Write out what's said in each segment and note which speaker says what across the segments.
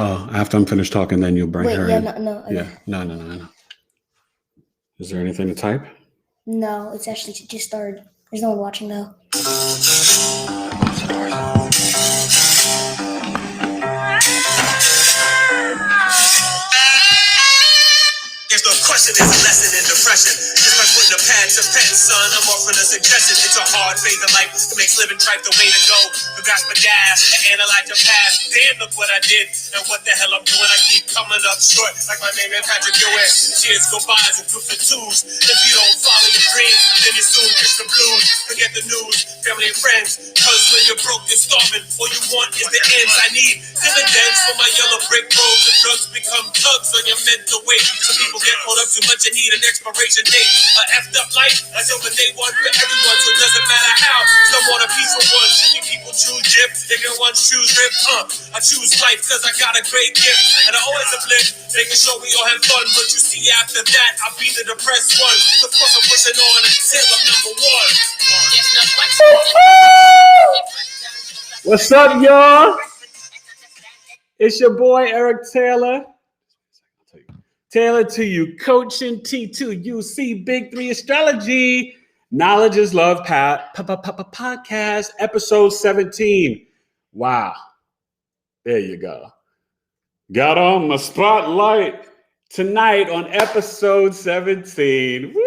Speaker 1: Oh, after I'm finished talking, then you'll bring her in.
Speaker 2: No.
Speaker 1: No. Is there anything to type?
Speaker 2: No, it's actually just started. There's no one watching though.
Speaker 3: There's no question, there's a lesson in depression. Just by putting a pad to pen, son, I'm offering a suggestion. It's a hard phase of life that makes living tripe the way to go. You got my gas and analyze your past. Damn, look what I did and what the hell I'm doing. I keep coming up short like my name is Patrick Ewing. Cheers, goodbyes, and groups of twos. If you don't follow your dreams, then you soon get the blues. Forget the news, family and friends. Cause when you're broke, you're starving. All you want is the ends. I need dividends for my yellow brick road. The drugs become tugs on your mental weight. Some people get caught up too much and need an expiration date. A effed up life, that's over day one for everyone. So it doesn't matter how, some want a piece for one. Too many people choose dip, they can once choose rip. I choose life cause I got a great gift. And I always uplift, making sure we all have fun. But you see after that, I'll be the depressed one. Of course I'm pushing on until I'm number one.
Speaker 1: What's up, y'all? It's your boy, Eric Taylor. Taylored2U Coaching, T2UC, Big 3 Astrology, Knowledge is Love Podcast, episode 17. Wow. There you go. Got on my spotlight tonight on episode 17. Woo!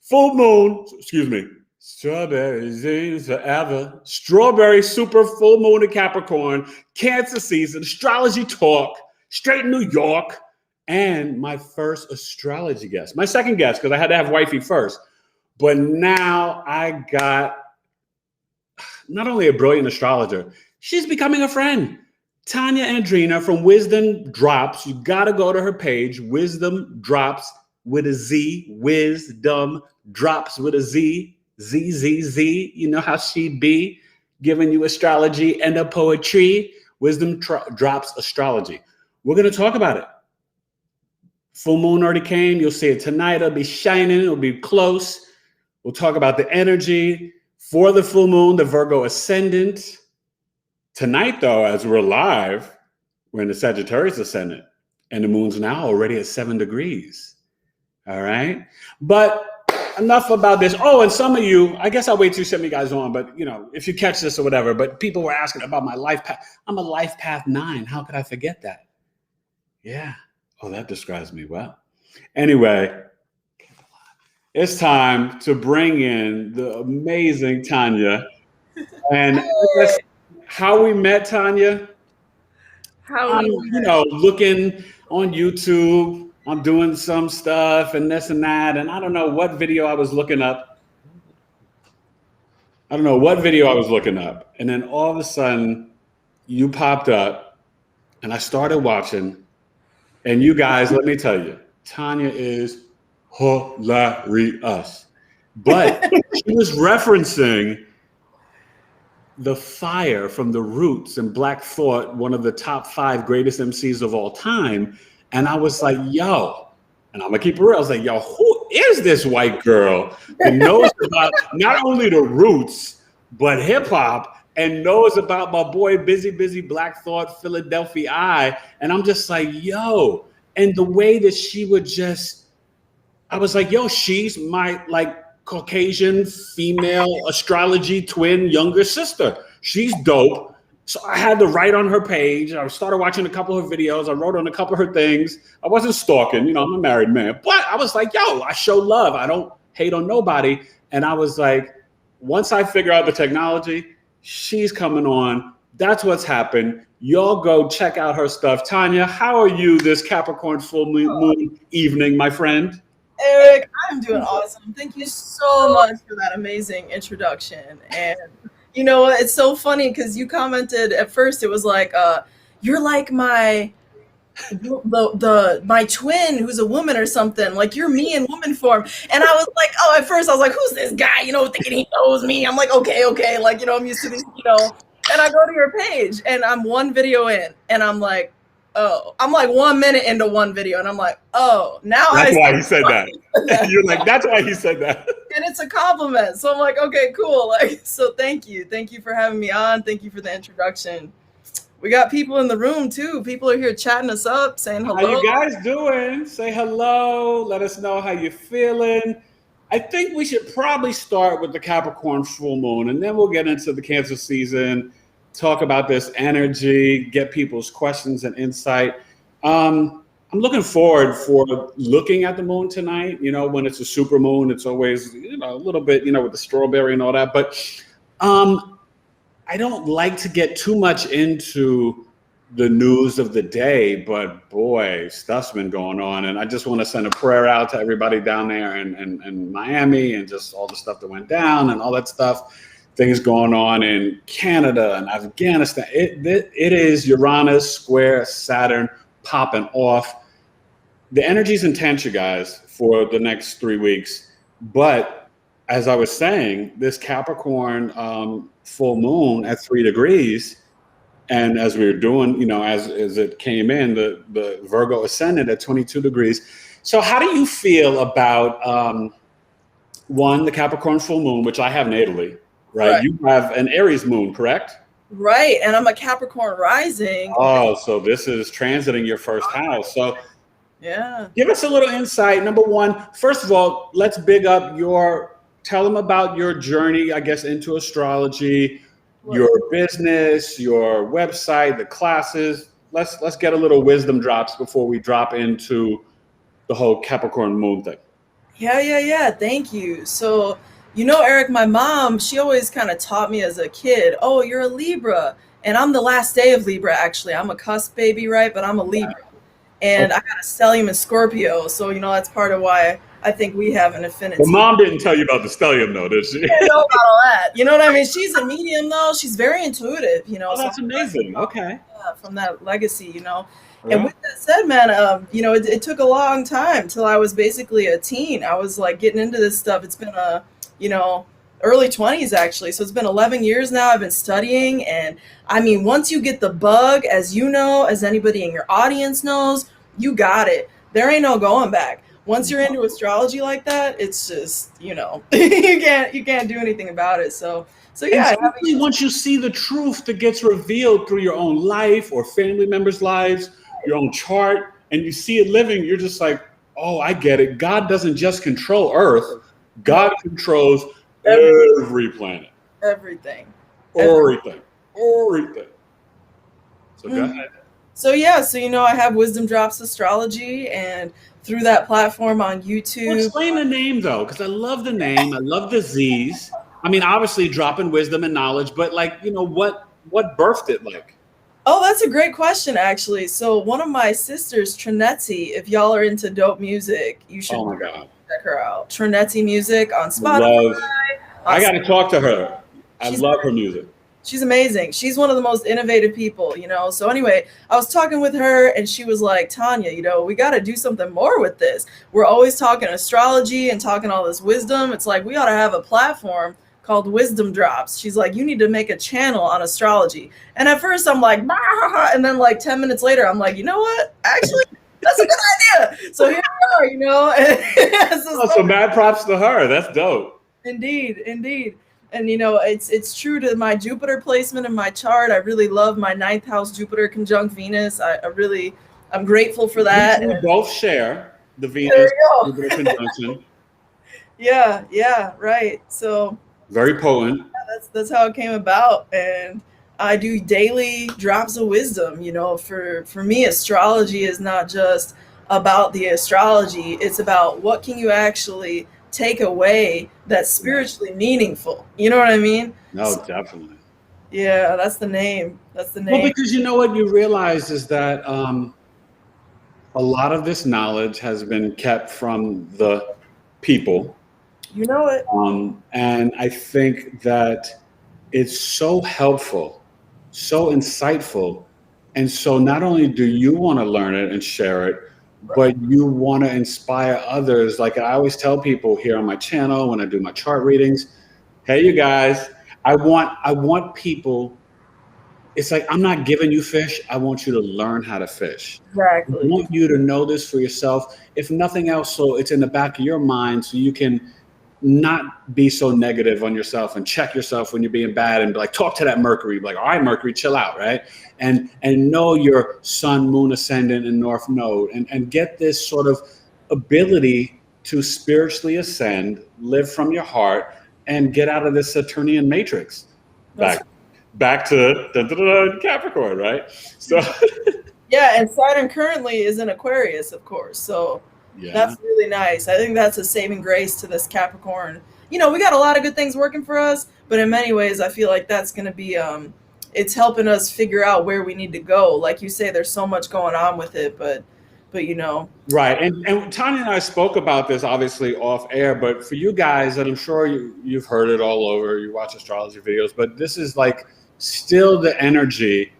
Speaker 1: Full moon, excuse me. Strawberries forever. Strawberry super full moon in Capricorn, Cancer season, astrology talk. Straight in New York, and my first astrology guest. My second guest, because I had to have wifey first. But now I got not only a brilliant astrologer, she's becoming a friend. Tanya Andrina from wizdomdropz. You got to go to her page, wizdomdropz with a Z, wizdomdropz with a Z, Z. You know how she be, giving you astrology and a poetry. Wizdomdropz astrology. We're going to talk about it. Full moon already came. You'll see it tonight. It'll be shining. It'll be close. We'll talk about the energy for the full moon, the Virgo ascendant. Tonight, though, as we're live, we're in the Sagittarius ascendant, and the moon's now already at 7 degrees. All right? But enough about this. Oh, and some of you, I guess I'll wait till you send me guys on, but, you know, if you catch this or whatever, but people were asking about my life path. I'm a life path 9. How could I forget that? Yeah. Oh, that describes me well. Anyway, it's time to bring in the amazing Tanya. And how we met, Tanya? Looking on YouTube. I'm doing some stuff and this and that. And I don't know what video I was looking up. And then all of a sudden, you popped up and I started watching. And you guys, let me tell you, Tanya is hilarious. But she was referencing the Fire from The Roots and Black Thought, one of the top 5 greatest MCs of all time. And I was like, yo, and I'm going to keep it real. I was like, yo, who is this white girl that knows about not only The Roots, but hip hop? And knows about my boy, Busy Black Thought, Philadelphia I. And I'm just like, yo. And the way that she would just, I was like, yo, she's my Caucasian female astrology twin younger sister. She's dope. So I had to write on her page. I started watching a couple of her videos. I wrote on a couple of her things. I wasn't stalking, you know, I'm a married man. But I was like, yo, I show love. I don't hate on nobody. And I was like, once I figure out the technology, she's coming on. That's what's happened. Y'all go check out her stuff. Tanya, how are you this Capricorn full moon evening, my friend?
Speaker 4: Eric, I'm doing awesome. Thank you so much for that amazing introduction. And you know, it's so funny because you commented at first, it was like, you're like my twin who's a woman or something, like you're me in woman form. And I was like, oh, at first I was like, who's this guy, you know, thinking he knows me. I'm like, okay, like, you know, I'm used to this, you know. And I go to your page and I'm one video in and I'm like, oh, I'm like 1 minute into one video and I'm like, oh, now
Speaker 1: that's why he said that. You're like, that's why he said that.
Speaker 4: And it's a compliment. So I'm like, okay, cool. Like, so thank you for having me on. Thank you for the introduction. We got people in the room too. People are here chatting us up, saying hello.
Speaker 1: How you guys doing? Say hello. Let us know how you're feeling. I think we should probably start with the Capricorn full moon, and then we'll get into the Cancer season, talk about this energy, get people's questions and insight. I'm looking forward for looking at the moon tonight. You know, when it's a super moon, it's always, you know, a little bit, you know, with the strawberry and all that. But I don't like to get too much into the news of the day, but boy, stuff's been going on. And I just want to send a prayer out to everybody down there in Miami, and just all the stuff that went down and all that stuff, things going on in Canada and Afghanistan. It is Uranus square Saturn popping off. The energy's intense, you guys, for the next 3 weeks. But as I was saying, this Capricorn full moon at 3 degrees, and as we were doing, you know, as it came in, the Virgo ascended at 22 degrees. So how do you feel about, one, the Capricorn full moon, which I have natally, right? You have an Aries moon, correct?
Speaker 4: Right, and I'm a Capricorn rising.
Speaker 1: Oh, so this is transiting your first house. So
Speaker 4: yeah,
Speaker 1: give us a little insight. Number one, first of all, let's big up tell them about your journey, I guess, into astrology, your business, your website, the classes. Let's get a little wisdom drops before we drop into the whole Capricorn moon thing.
Speaker 4: Yeah. Thank you. So, you know, Eric, my mom, she always kind of taught me as a kid, oh, you're a Libra. And I'm the last day of Libra, actually. I'm a cusp baby, right? But I'm a Libra. And I got a stellium in Scorpio. So, you know, that's part of why I think we have an affinity.
Speaker 1: Well, Mom didn't tell you about the stellium, though, did she?
Speaker 4: I know about all that. You know what I mean? She's a medium, though. She's very intuitive, you know.
Speaker 1: Oh, that's amazing. Okay.
Speaker 4: From that legacy, you know. Yeah. And with that said, man, you know, it took a long time till I was basically a teen. I was like getting into this stuff. It's been you know, early 20s actually. So it's been 11 years now I've been studying. And I mean, once you get the bug, as you know, as anybody in your audience knows, you got it. There ain't no going back. Once you're into astrology like that, it's just, you know, you can't do anything about it. So yeah.
Speaker 1: Especially once you see the truth that gets revealed through your own life or family members' lives, your own chart, and you see it living, you're just like, oh, I get it. God doesn't just control Earth. God controls every planet.
Speaker 4: Everything.
Speaker 1: So go ahead.
Speaker 4: So yeah, so you know, I have wizdomdropz Astrology, and through that platform on YouTube.
Speaker 1: Well, explain the name though, because I love the name. I love the Z's. I mean, obviously dropping wisdom and knowledge, but like, you know, what birthed it like?
Speaker 4: Oh, that's a great question, actually. So one of my sisters, Trinetzi, if y'all are into dope music, you should check her out. Trinetzi Music on Spotify.
Speaker 1: I got to talk to her. I love her music.
Speaker 4: She's amazing. She's one of the most innovative people, you know. So anyway, I was talking with her and she was like, Tanya, you know, we got to do something more with this. We're always talking astrology and talking all this wisdom. It's like we ought to have a platform called Wisdomdropz. She's like, you need to make a channel on astrology. And at first I'm like, bah! And then like 10 minutes later, I'm like, you know what? Actually, that's a good idea. So here we are, you know.
Speaker 1: So mad props to her. That's dope.
Speaker 4: Indeed. And you know, it's true to my Jupiter placement in my chart. I really love my 9th house Jupiter conjunct Venus. I'm grateful for that.
Speaker 1: We both share the Venus Jupiter conjunction.
Speaker 4: Yeah, right. So
Speaker 1: very potent.
Speaker 4: Yeah, that's how it came about. And I do daily drops of wisdom. You know, for me, astrology is not just about the astrology. It's about what can you actually take away that's spiritually meaningful. You know what I mean?
Speaker 1: No, definitely.
Speaker 4: Yeah, that's the name.
Speaker 1: Well, because you know what you realize is that a lot of this knowledge has been kept from the people.
Speaker 4: You know it.
Speaker 1: And I think that it's so helpful, so insightful. And so not only do you want to learn it and share it, but you want to inspire others. Like I always tell people here on my channel when I do my chart readings, hey, you guys, I want people. It's like, I'm not giving you fish. I want you to learn how to fish.
Speaker 4: Exactly.
Speaker 1: I want you to know this for yourself. If nothing else, so it's in the back of your mind so you can not be so negative on yourself and check yourself when you're being bad and like talk to that Mercury, like, all right, Mercury, chill out, right? And know your sun, moon, ascendant, and north node, and get this sort of ability to spiritually ascend, live from your heart, and get out of this Saturnian matrix. Back to Capricorn, right? So
Speaker 4: yeah, and Saturn currently is in Aquarius, of course. So yeah, that's really nice. I think that's a saving grace to this Capricorn. You know, we got a lot of good things working for us, but in many ways, I feel like that's going to be, it's helping us figure out where we need to go. Like you say, there's so much going on with it, but you know.
Speaker 1: Right. And Tanya and I spoke about this obviously off air, but for you guys, and I'm sure you've heard it all over, you watch astrology videos, but this is like still the energy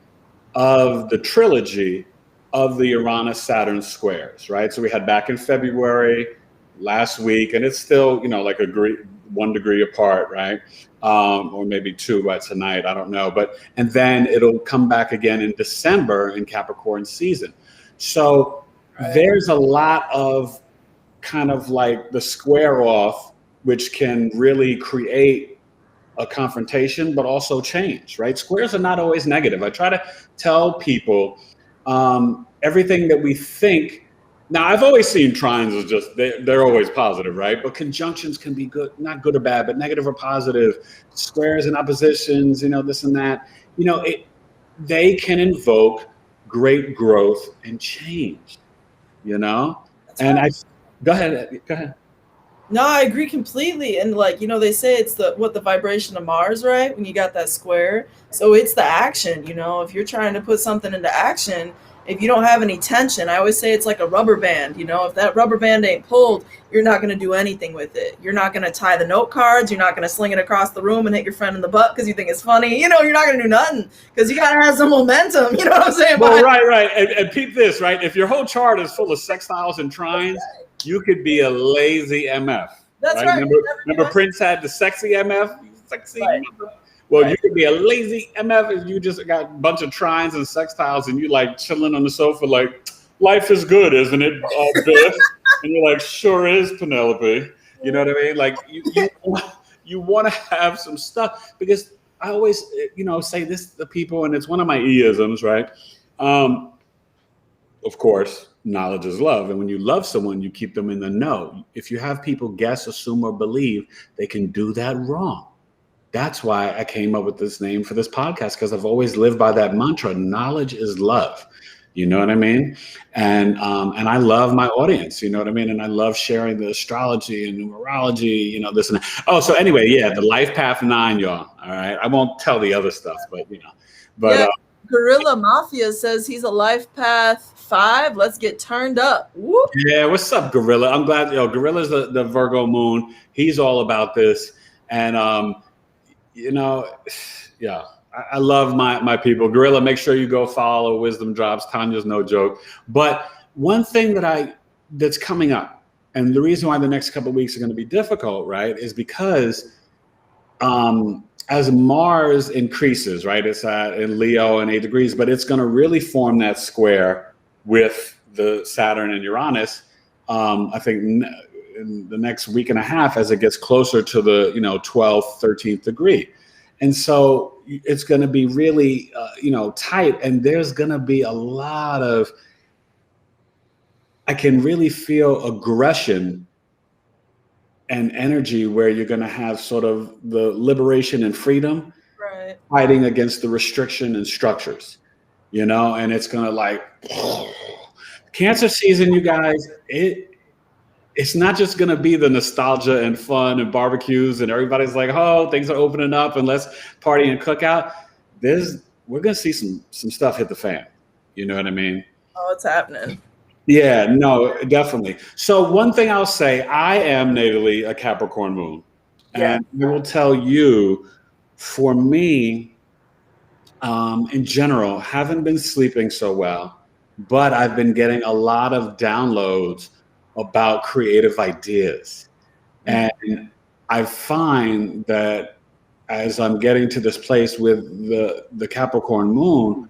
Speaker 1: of the trilogy of the Uranus-Saturn squares, right? So we had back in February last week, and it's still, you know, like 1 degree apart, right? Or maybe 2 by tonight, I don't know. And then it'll come back again in December in Capricorn season. So there's a lot of kind of like the square off, which can really create a confrontation, but also change, right? Squares are not always negative. I try to tell people everything that we think. Now, I've always seen trines as just, they're always positive, right? But conjunctions can be good, not good or bad, but negative or positive. Squares and oppositions, you know, this and that. You know, they can invoke great growth and change, you know? That's and right. Go ahead.
Speaker 4: No, I agree completely. And like, you know, they say it's the vibration of Mars, right? When you got that square. So it's the action, you know, if you're trying to put something into action, if you don't have any tension, I always say it's like a rubber band, you know, if that rubber band ain't pulled, you're not going to do anything with it. You're not going to tie the note cards. You're not going to sling it across the room and hit your friend in the butt because you think it's funny. You know, you're not going to do nothing because you got to have some momentum. You know what I'm saying?
Speaker 1: Well, right. And peep this, right? If your whole chart is full of sextiles and trines, you could be a lazy MF.
Speaker 4: That's right.
Speaker 1: Remember Prince had the sexy MF? Sexy
Speaker 4: right.
Speaker 1: MF. Well, you could be a lazy MF if you just got a bunch of trines and sextiles and you like chilling on the sofa like, life is good, isn't it, Biff? And you're like, sure is, Penelope. You know what I mean? Like you want to have some stuff, because I always, you know, say this to people, and it's one of my isms, right? Of course, knowledge is love. And when you love someone, you keep them in the know. If you have people guess, assume, or believe, they can do that wrong. That's why I came up with this name for this podcast, because I've always lived by that mantra. Knowledge is love. You know what I mean? And I love my audience, you know what I mean? And I love sharing the astrology and numerology, you know, this and that. Oh, so anyway, yeah, the Life Path 9, y'all. All right. I won't tell the other stuff, but, you know. But
Speaker 4: yeah, Gorilla Mafia says he's a Life Path 5. Let's get turned up. Whoop.
Speaker 1: Yeah, what's up, Gorilla? I'm glad, Gorilla's the Virgo moon. He's all about this. And, you know, yeah, I love my people. Gorilla, make sure you go follow Wizdom Dropz. Tanya's no joke. But one thing that's coming up, and the reason why the next couple of weeks are going to be difficult, right, is because as Mars increases, right, it's in Leo and 8 degrees, but it's going to really form that square with the Saturn and Uranus, I think, in the next week and a half, as it gets closer to the 12th, 13th degree. And so it's going to be really, tight. And there's going to be a lot of, I can really feel aggression and energy where you're going to have sort of the liberation and freedom,
Speaker 4: right,
Speaker 1: fighting against the restriction and structures, and it's going to like Cancer season, you guys, it's not just going to be the nostalgia and fun and barbecues and everybody's like, oh, things are opening up and let's party and cook out. We're going to see some stuff hit the fan. You know what I mean?
Speaker 4: Oh, it's happening.
Speaker 1: Yeah, no, definitely. So one thing I'll say, I am natally a Capricorn moon.
Speaker 4: Yeah.
Speaker 1: And I will tell you, for me, in general, haven't been sleeping so well, but I've been getting a lot of downloads about creative ideas. And I find that as I'm getting to this place with the Capricorn moon,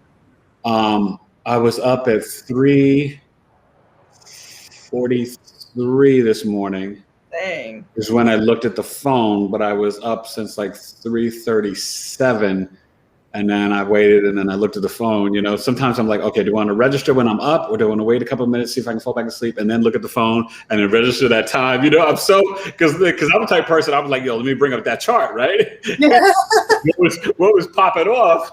Speaker 1: I was up at 3:43 this morning.
Speaker 4: Dang.
Speaker 1: is when I looked at the phone, but I was up since like 3:37. And then I waited, and then I looked at the phone. You know, sometimes I'm like, okay, do I want to register when I'm up, or do I want to wait a couple of minutes, see if I can fall back asleep, and then look at the phone and then register that time? You know, I'm so because I'm the type of person. I'm like, yo, let me bring up that chart, right? what was popping off?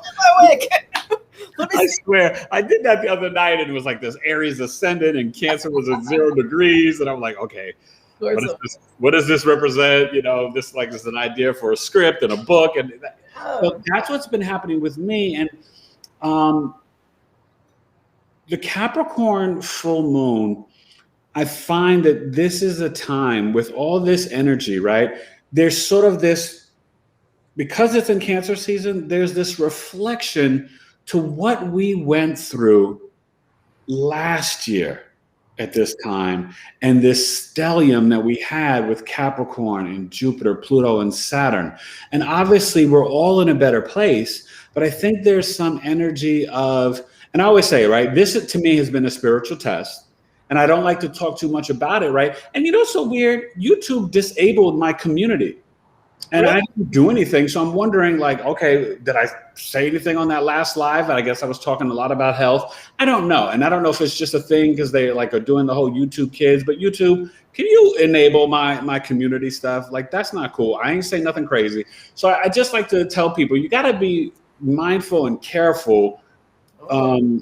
Speaker 1: I swear, I did that the other night, and it was like this Aries ascendant, and Cancer was at 0 degrees, and I'm like, okay. What does this represent? You know, this is an idea for a script and a book, and so that's what's been happening with me. And the Capricorn full moon, I find that this is a time with all this energy, right? There's sort of this, because it's in Cancer season, there's this reflection to what we went through last year at this time, and this stellium that we had with Capricorn and Jupiter, Pluto, and Saturn. And obviously we're all in a better place, but I think there's some energy of, and I always say, right, this to me has been a spiritual test, and I don't like to talk too much about it, right? And you know what's so weird? YouTube disabled my community, and I didn't do anything. So I'm wondering, like, okay, did I say anything on that last live? I guess I was talking a lot about health. I don't know. And I don't know if it's just a thing because they like are doing the whole YouTube Kids, but YouTube, can you enable my community stuff? Like, that's not cool. I ain't saying nothing crazy. So I just like to tell people, you got to be mindful and careful the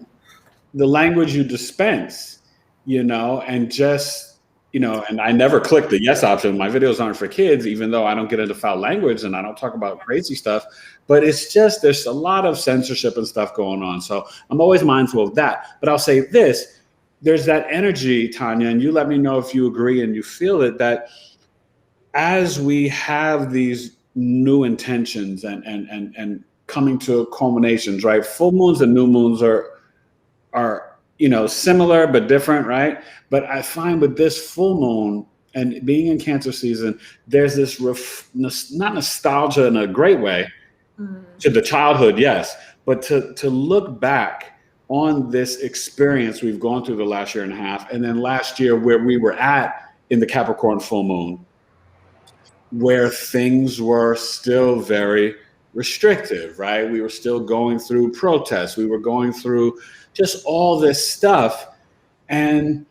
Speaker 1: language you dispense, you know, and just, you know, and I never click the yes option. My videos aren't for kids, even though I don't get into foul language and I don't talk about crazy stuff. But it's just, there's a lot of censorship and stuff going on. So I'm always mindful of that. But I'll say this, there's that energy, Tanya, and you let me know if you agree and you feel it, that as we have these new intentions and coming to culminations, right? Full moons and new moons are you know, similar but different, right? But I find with this full moon and being in Cancer season, there's this not nostalgia in a great way to the childhood, yes, but to look back on this experience we've gone through the last year and a half, and then last year where we were at in the Capricorn full moon, where things were still very restrictive, right? We were still going through protests. We were going through just all this stuff. And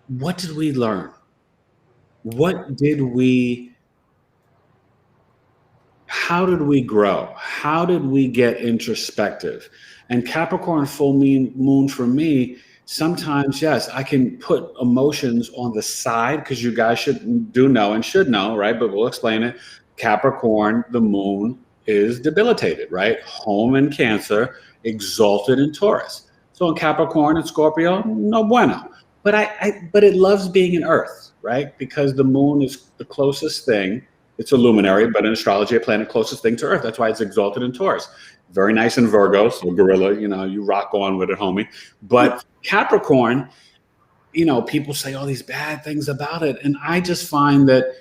Speaker 1: what did we learn? How did we grow? How did we get introspective? And Capricorn full moon for me, sometimes, yes, I can put emotions on the side because you guys should know, right? But we'll explain it. Capricorn, the moon is debilitated, right? Home in Cancer, exalted in Taurus. So in Capricorn and Scorpio, no bueno. But but it loves being in Earth, right? Because the moon is the closest thing. It's a luminary, but in astrology, a planet closest thing to Earth. That's why it's exalted in Taurus. Very nice in Virgo, so gorilla, you know, you rock on with it, homie. But Capricorn, you know, people say all these bad things about it. And I just find that,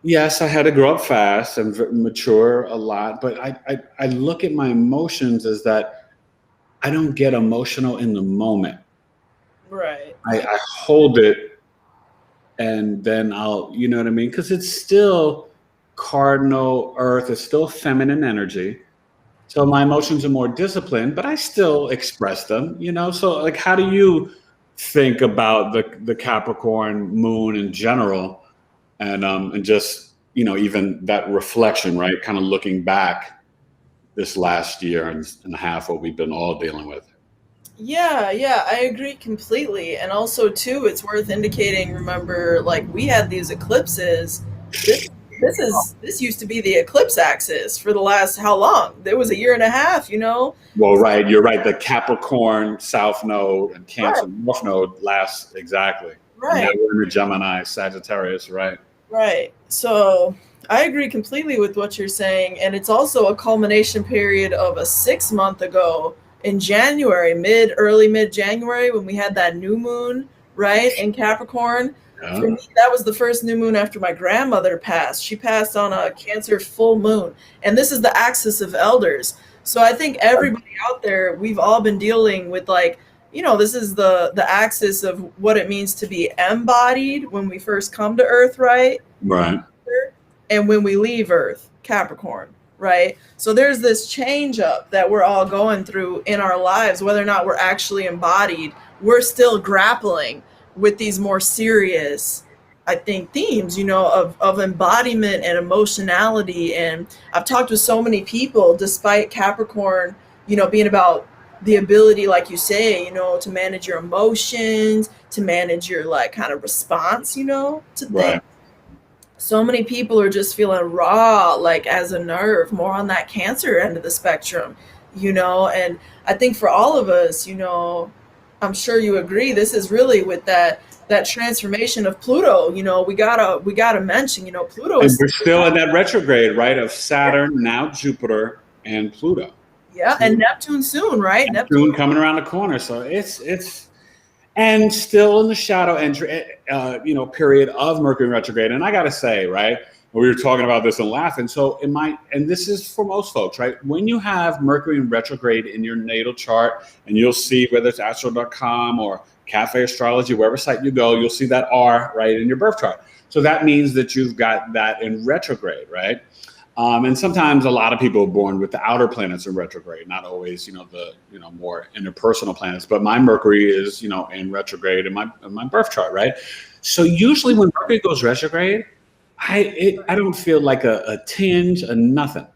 Speaker 1: yes, I had to grow up fast and mature a lot, but I look at my emotions as that I don't get emotional in the moment.
Speaker 4: Right.
Speaker 1: I hold it, and then I'll, you know what I mean? Because it's still cardinal Earth, it's still feminine energy. So my emotions are more disciplined, but I still express them, you know? So like, how do you think about the Capricorn moon in general? And just, you know, even that reflection, right? Kind of looking back this last year and a half, what we've been all dealing with.
Speaker 4: Yeah, I agree completely. And also too, it's worth indicating, remember, like we had these eclipses. This used to be the eclipse axis for the last, how long? There was a year and a half, you know?
Speaker 1: Well, right, you're right. The Capricorn South Node and Cancer North Node lasts exactly.
Speaker 4: Right.
Speaker 1: And now we're in the Gemini, Sagittarius, right?
Speaker 4: Right. So I agree completely with what you're saying. And it's also a culmination period of a 6 month ago in January, early mid-January, when we had that new moon, right, in Capricorn. Yeah. For me, that was the first new moon after my grandmother passed. She passed on a Cancer full moon. And this is the axis of elders. So I think everybody out there, we've all been dealing with like you know, this is the axis of what it means to be embodied when we first come to Earth, right?
Speaker 1: Right.
Speaker 4: And when we leave Earth, Capricorn, right? So there's this change up that we're all going through in our lives, whether or not we're actually embodied, we're still grappling with these more serious, I think, themes, you know, of embodiment and emotionality. And I've talked with so many people, despite Capricorn, you know, being about the ability, like you say, you know, to manage your emotions, to manage your like kind of response, you know, to things.
Speaker 1: Right.
Speaker 4: So many people are just feeling raw, like as a nerve, more on that Cancer end of the spectrum, you know. And I think for all of us, you know, I'm sure you agree, this is really with that transformation of Pluto. You know, we gotta mention, you know, Pluto
Speaker 1: And
Speaker 4: is
Speaker 1: we're still in that retrograde, right? Of Saturn, now Jupiter, and Pluto.
Speaker 4: yeah, and Neptune soon, right?
Speaker 1: Neptune coming around the corner. So it's and still in the shadow entry, you know, period of Mercury retrograde. And I got to say, right, we were talking about this and laughing. So and this is for most folks, right? When you have Mercury in retrograde in your natal chart, and you'll see whether it's astro.com or Cafe Astrology, wherever site you go, you'll see that R right in your birth chart. So that means that you've got that in retrograde, right? And sometimes a lot of people are born with the outer planets in retrograde, not always, you know, the, you know, more interpersonal planets. But my Mercury is, you know, in retrograde in my birth chart, right? So usually when Mercury goes retrograde, I don't feel like a tinge, a nothing.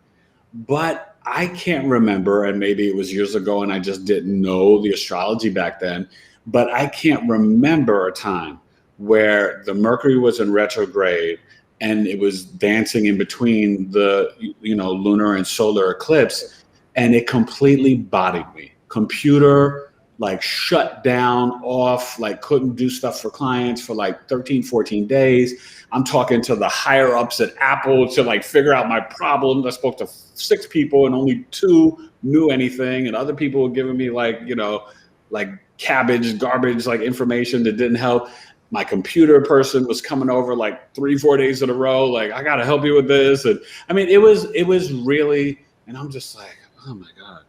Speaker 1: But I can't remember, and maybe it was years ago and I just didn't know the astrology back then, but I can't remember a time where the Mercury was in retrograde and it was dancing in between the, you know, lunar and solar eclipse, and it completely bodied me. Computer like shut down, off, like couldn't do stuff for clients for like 13, 14 days. I'm talking to the higher ups at Apple to like figure out my problems. I spoke to 6 people and only 2 knew anything, and other people were giving me like, you know, like garbage, like information that didn't help. My computer person was coming over like 3-4 days in a row. Like, I got to help you with this. And I mean, it was really, and I'm just like, oh my God.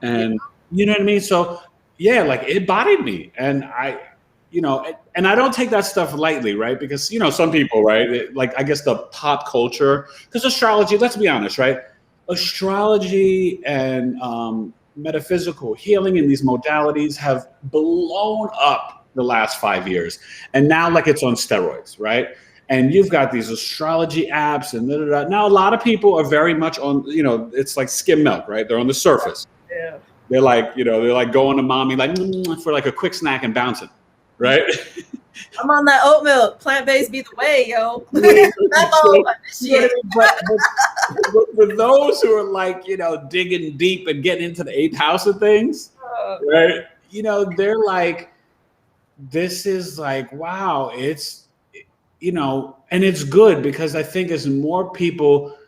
Speaker 1: And you know what I mean? So yeah, like it bodied me. And I, you know, and I don't take that stuff lightly, right? Because, you know, some people, right? Like, I guess the pop culture, because astrology, let's be honest, right? Astrology and metaphysical healing and these modalities have blown up the last 5 years, and now like it's on steroids, right? And you've got these astrology apps and now a lot of people are very much on, you know, it's like skim milk, right? They're on the surface.
Speaker 4: Yeah.
Speaker 1: They're like, you know, they're like going to mommy like for like a quick snack and bouncing, right?
Speaker 4: I'm on that oat milk. Plant-based be the way, yo.
Speaker 1: But for those who are like, you know, digging deep and getting into the 8th house of things, right? You know, they're like, this is like, wow, it's, you know, and it's good because I think as more people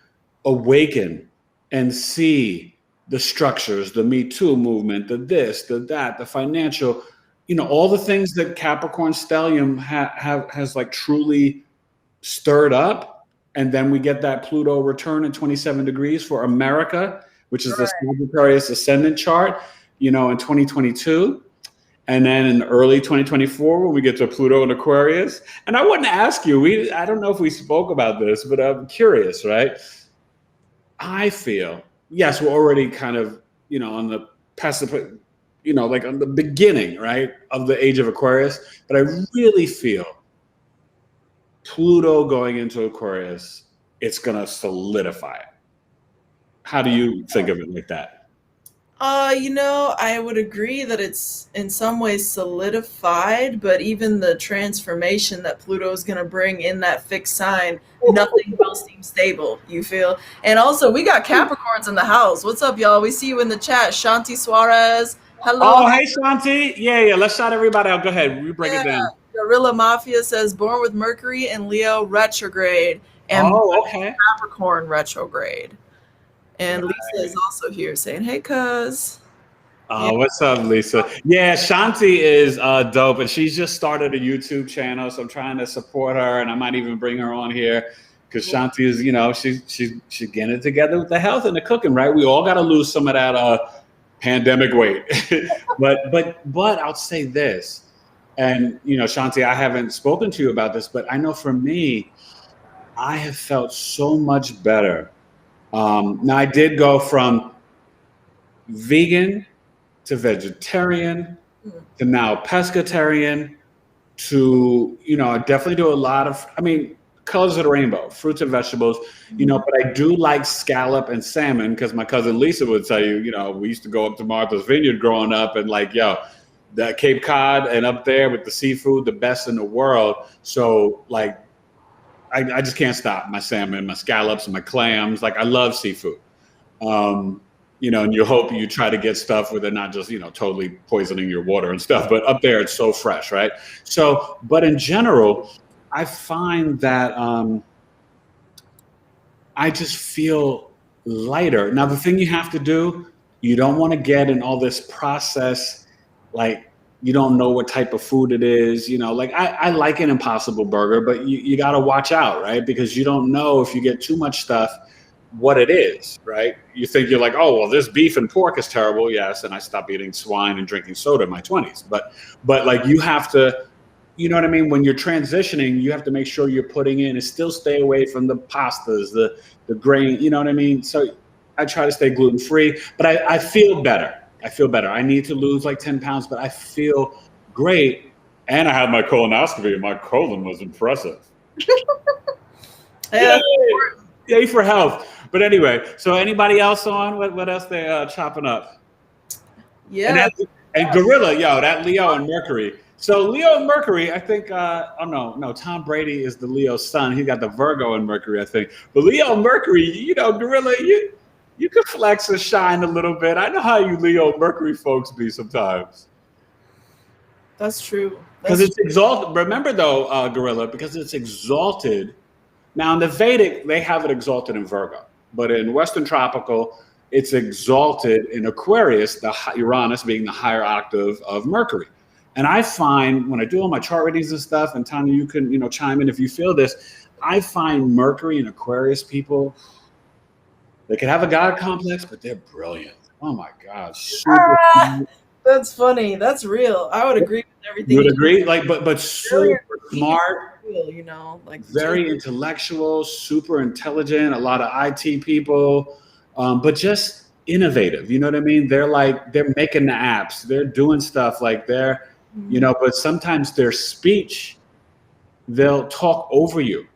Speaker 1: awaken and see the structures, the Me Too movement, the this, the that, the financial, you know, all the things that Capricorn stellium has like truly stirred up. And then we get that Pluto return in 27 degrees for America, which is the Sagittarius ascendant chart, you know, in 2022. And then in early 2024, when we get to Pluto in Aquarius, and I wouldn't ask you, I don't know if we spoke about this, but I'm curious, right? I feel, yes, we're already kind of, you know, on the precipice, you know, like on the beginning, right, of the age of Aquarius, but I really feel Pluto going into Aquarius, it's going to solidify it. How do you think of it like that?
Speaker 4: You know, I would agree that it's in some ways solidified, but even the transformation that Pluto is going to bring in that fixed sign, nothing will seem stable, you feel? And also, we got Capricorns in the house. What's up, y'all? We see you in the chat. Shanti Suarez. Hello.
Speaker 1: Oh, hey, Shanti. Yeah. Let's shout everybody out. Go ahead. We break it down.
Speaker 4: Gorilla Mafia says, born with Mercury and Leo retrograde. And Capricorn retrograde. And Lisa is also here saying, hey, cuz.
Speaker 1: Oh, what's up, Lisa? Yeah, Shanti is dope, and she's just started a YouTube channel, so I'm trying to support her, and I might even bring her on here because Shanti is, you know, she's getting it together with the health and the cooking, right? We all got to lose some of that Pandemic weight. but I'll say this, and Shanti, I haven't spoken to you about this, but I know for me, I have felt so much better. Now I did go from vegan to vegetarian to now pescatarian to, I definitely do a lot of, colors of the rainbow, fruits and vegetables, but I do like scallop and salmon because my cousin Lisa would tell you, we used to go up to Martha's Vineyard growing up and that Cape Cod and up there with the seafood, the best in the world. So I just can't stop my salmon, my scallops, and my clams. I love seafood. And you hope you try to get stuff where they're not just, totally poisoning your water and stuff. But up there, it's so fresh, right? So, but in general, I find that I just feel lighter. Now, the thing you have to do, you don't want to get in all this process, you don't know what type of food it is. I like an Impossible Burger, but you got to watch out, right? Because you don't know if you get too much stuff, what it is, right? You think you're like, oh, well, this beef and pork is terrible. Yes. And I stopped eating swine and drinking soda in my 20s. But you have to, you know what I mean? When you're transitioning, you have to make sure you're putting in and still stay away from the pastas, the grain, you know what I mean? So I try to stay gluten-free, but I feel better. I need to lose 10 pounds, but I feel great. And I had my colonoscopy and my colon was impressive. Yay for health. But anyway, so anybody else on? What else they chopping up?
Speaker 4: Yeah.
Speaker 1: And Gorilla, that Leo and Mercury. So Leo and Mercury, I think, no, Tom Brady is the Leo's son. He got the Virgo and Mercury, I think. But Leo and Mercury, Gorilla, you could flex and shine a little bit. I know how you Leo Mercury folks be sometimes.
Speaker 4: That's true.
Speaker 1: Because it's exalted. Remember though, Gorilla, because it's exalted. Now in the Vedic, they have it exalted in Virgo. But in Western Tropical, it's exalted in Aquarius, Uranus being the higher octave of Mercury. And I find when I do all my chart readings and stuff, and Tanya, you can, chime in if you feel this, I find Mercury and Aquarius people, they can have a God complex, but they're brilliant. Oh my God.
Speaker 4: That's funny. That's real. I would agree with everything.
Speaker 1: You would agree? But super smart, very intellectual, super intelligent, a lot of IT people, but just innovative. You know what I mean? They're making the apps, they're doing stuff but sometimes their speech, they'll talk over you.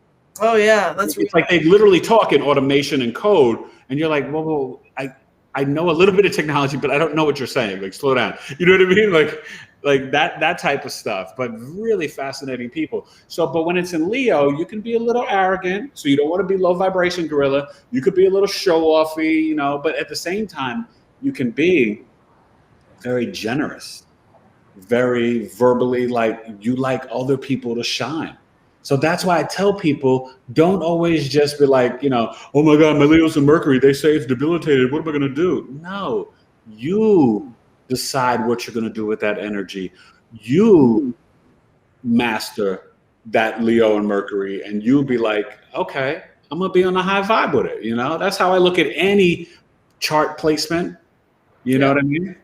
Speaker 4: Oh yeah, that's
Speaker 1: it's they literally talk in automation and code, and you're like, whoa, I know a little bit of technology, but I don't know what you're saying. Slow down. You know what I mean? Like that type of stuff. But really fascinating people. So, but when it's in Leo, you can be a little arrogant. So you don't want to be low vibration gorilla. You could be a little show-offy, but at the same time, you can be very generous, very verbally you like other people to shine. So that's why I tell people, don't always just be oh my God, my Leo's and Mercury, they say it's debilitated. What am I going to do? No, you decide what you're going to do with that energy. You master that Leo and Mercury, and you'll be okay, I'm going to be on a high vibe with it. That's how I look at any chart placement. You know what I mean?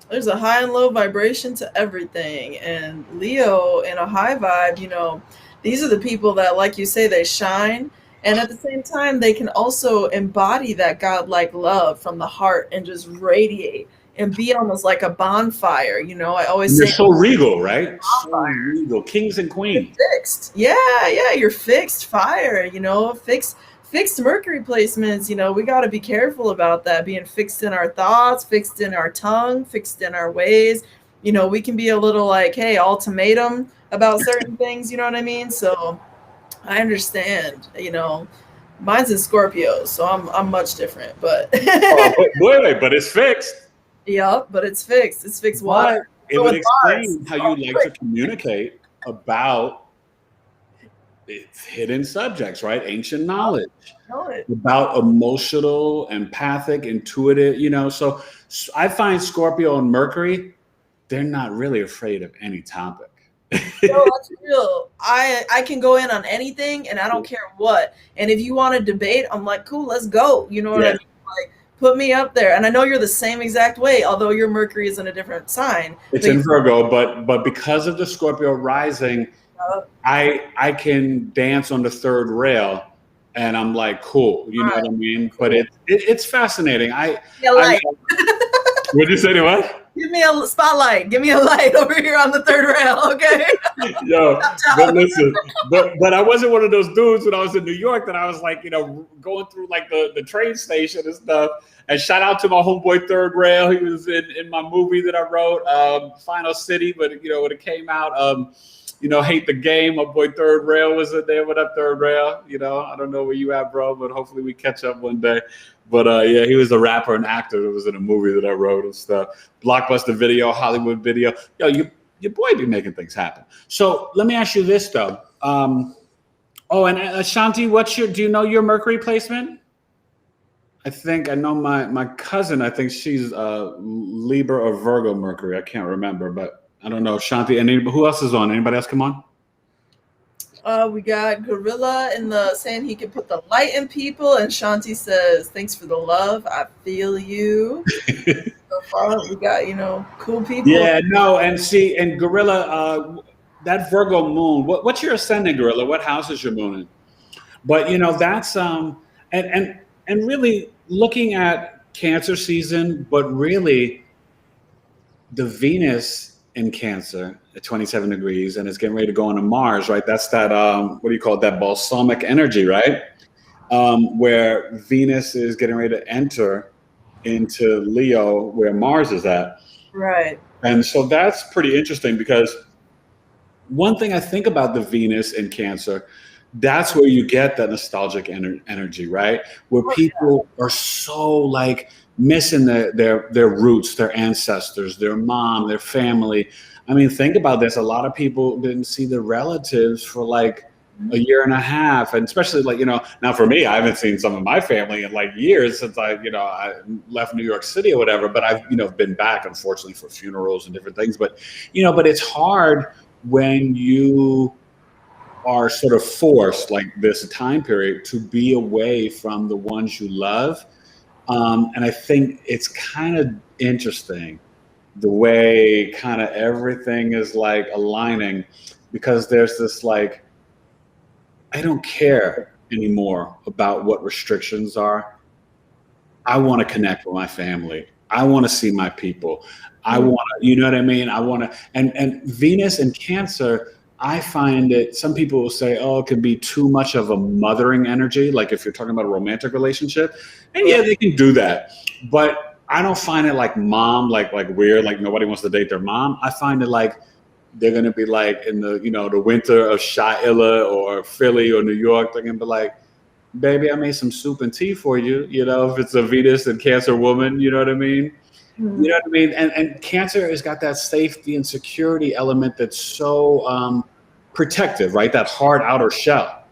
Speaker 4: There's a high and low vibration to everything. And Leo in a high vibe, these are the people that, like you say, they shine. And at the same time, they can also embody that godlike love from the heart and just radiate and be almost like a bonfire. I always say,
Speaker 1: you're so regal, right? So regal, kings and queens.
Speaker 4: You're fixed. Yeah, you're fixed fire, fixed Mercury placements, we got to be careful about that, being fixed in our thoughts, fixed in our tongue, fixed in our ways. We can be a little hey, ultimatum about certain things, you know what I mean? So I understand, mine's in Scorpio, so I'm much different, but.
Speaker 1: But it's fixed.
Speaker 4: Yep, but it's fixed. It's fixed water.
Speaker 1: It would explain how you like to communicate about hidden subjects, right? Ancient knowledge about emotional, empathic, intuitive, so I find Scorpio and Mercury, they're not really afraid of any topic.
Speaker 4: No, that's real. I can go in on anything and I don't care what. And if you want to debate, I'm like, cool, let's go. You know what I mean? Put me up there. And I know you're the same exact way, although your Mercury is in a different sign.
Speaker 1: It's in Virgo, but because of the Scorpio rising, I can dance on the third rail, and I'm like, cool, you know what I mean? Cool. But it's fascinating. What'd you say to what?
Speaker 4: Give me a spotlight. Give me a light over here on the third rail, okay?
Speaker 1: Yo, but listen, but I wasn't one of those dudes when I was in New York that I was like, you know, going through like the train station and stuff. And shout out to my homeboy Third Rail. He was in my movie that I wrote, Final City. But you know, when it came out, you know, Hate the Game. My boy Third Rail was in there. What up, Third Rail? You know, I don't know where you at, bro, but hopefully we catch up one day. But yeah, he was a rapper and actor that was in a movie that I wrote and stuff. Blockbuster Video, Hollywood Video. Yo, your boy be making things happen. So let me ask you this though. Oh, and Ashanti, do you know your Mercury placement? I know my cousin. I think she's Libra or Virgo Mercury. I can't remember, but I don't know. Shanti, and who else is on? Anybody else come on?
Speaker 4: We got Gorilla saying he can put the light in people, and Shanti says, "Thanks for the love. I feel you." So far, we got cool people.
Speaker 1: Yeah, no, and Gorilla, that Virgo moon. What's your ascendant, Gorilla? What house is your moon in? But that's and really looking at Cancer season, but really the Venus in Cancer at 27 degrees, and it's getting ready to go into Mars, right? That's that, what do you call it? That balsamic energy, right? Where Venus is getting ready to enter into Leo, where Mars is at.
Speaker 4: Right.
Speaker 1: And so that's pretty interesting, because one thing I think about the Venus in Cancer, that's where you get that nostalgic energy, right? Where people are so like missing their roots, their ancestors, their mom, their family. I mean, think about this. A lot of people didn't see their relatives for like a year and a half. And especially like, now for me, I haven't seen some of my family in like years since I left New York City or whatever, but I've, been back, unfortunately, for funerals and different things. But, but it's hard when you are sort of forced, like this time period, to be away from the ones you love. And I think it's kind of interesting the way kind of everything is like aligning, because there's this like, I don't care anymore about what restrictions are. I want to connect with my family. I want to see my people. I want to, you know what I mean? I want to, and Venus in Cancer, I find that some people will say, oh, it can be too much of a mothering energy. Like if you're talking about a romantic relationship, and yeah, they can do that. But I don't find it like mom, like weird, like nobody wants to date their mom. I find it like they're going to be like in the, the winter of Sha'ila or Philly or New York, they're going to be like, baby, I made some soup and tea for you. If it's a Venus and Cancer woman, you know what I mean? Mm-hmm. You know what I mean? And Cancer has got that safety and security element that's so protective, right? That hard outer shell,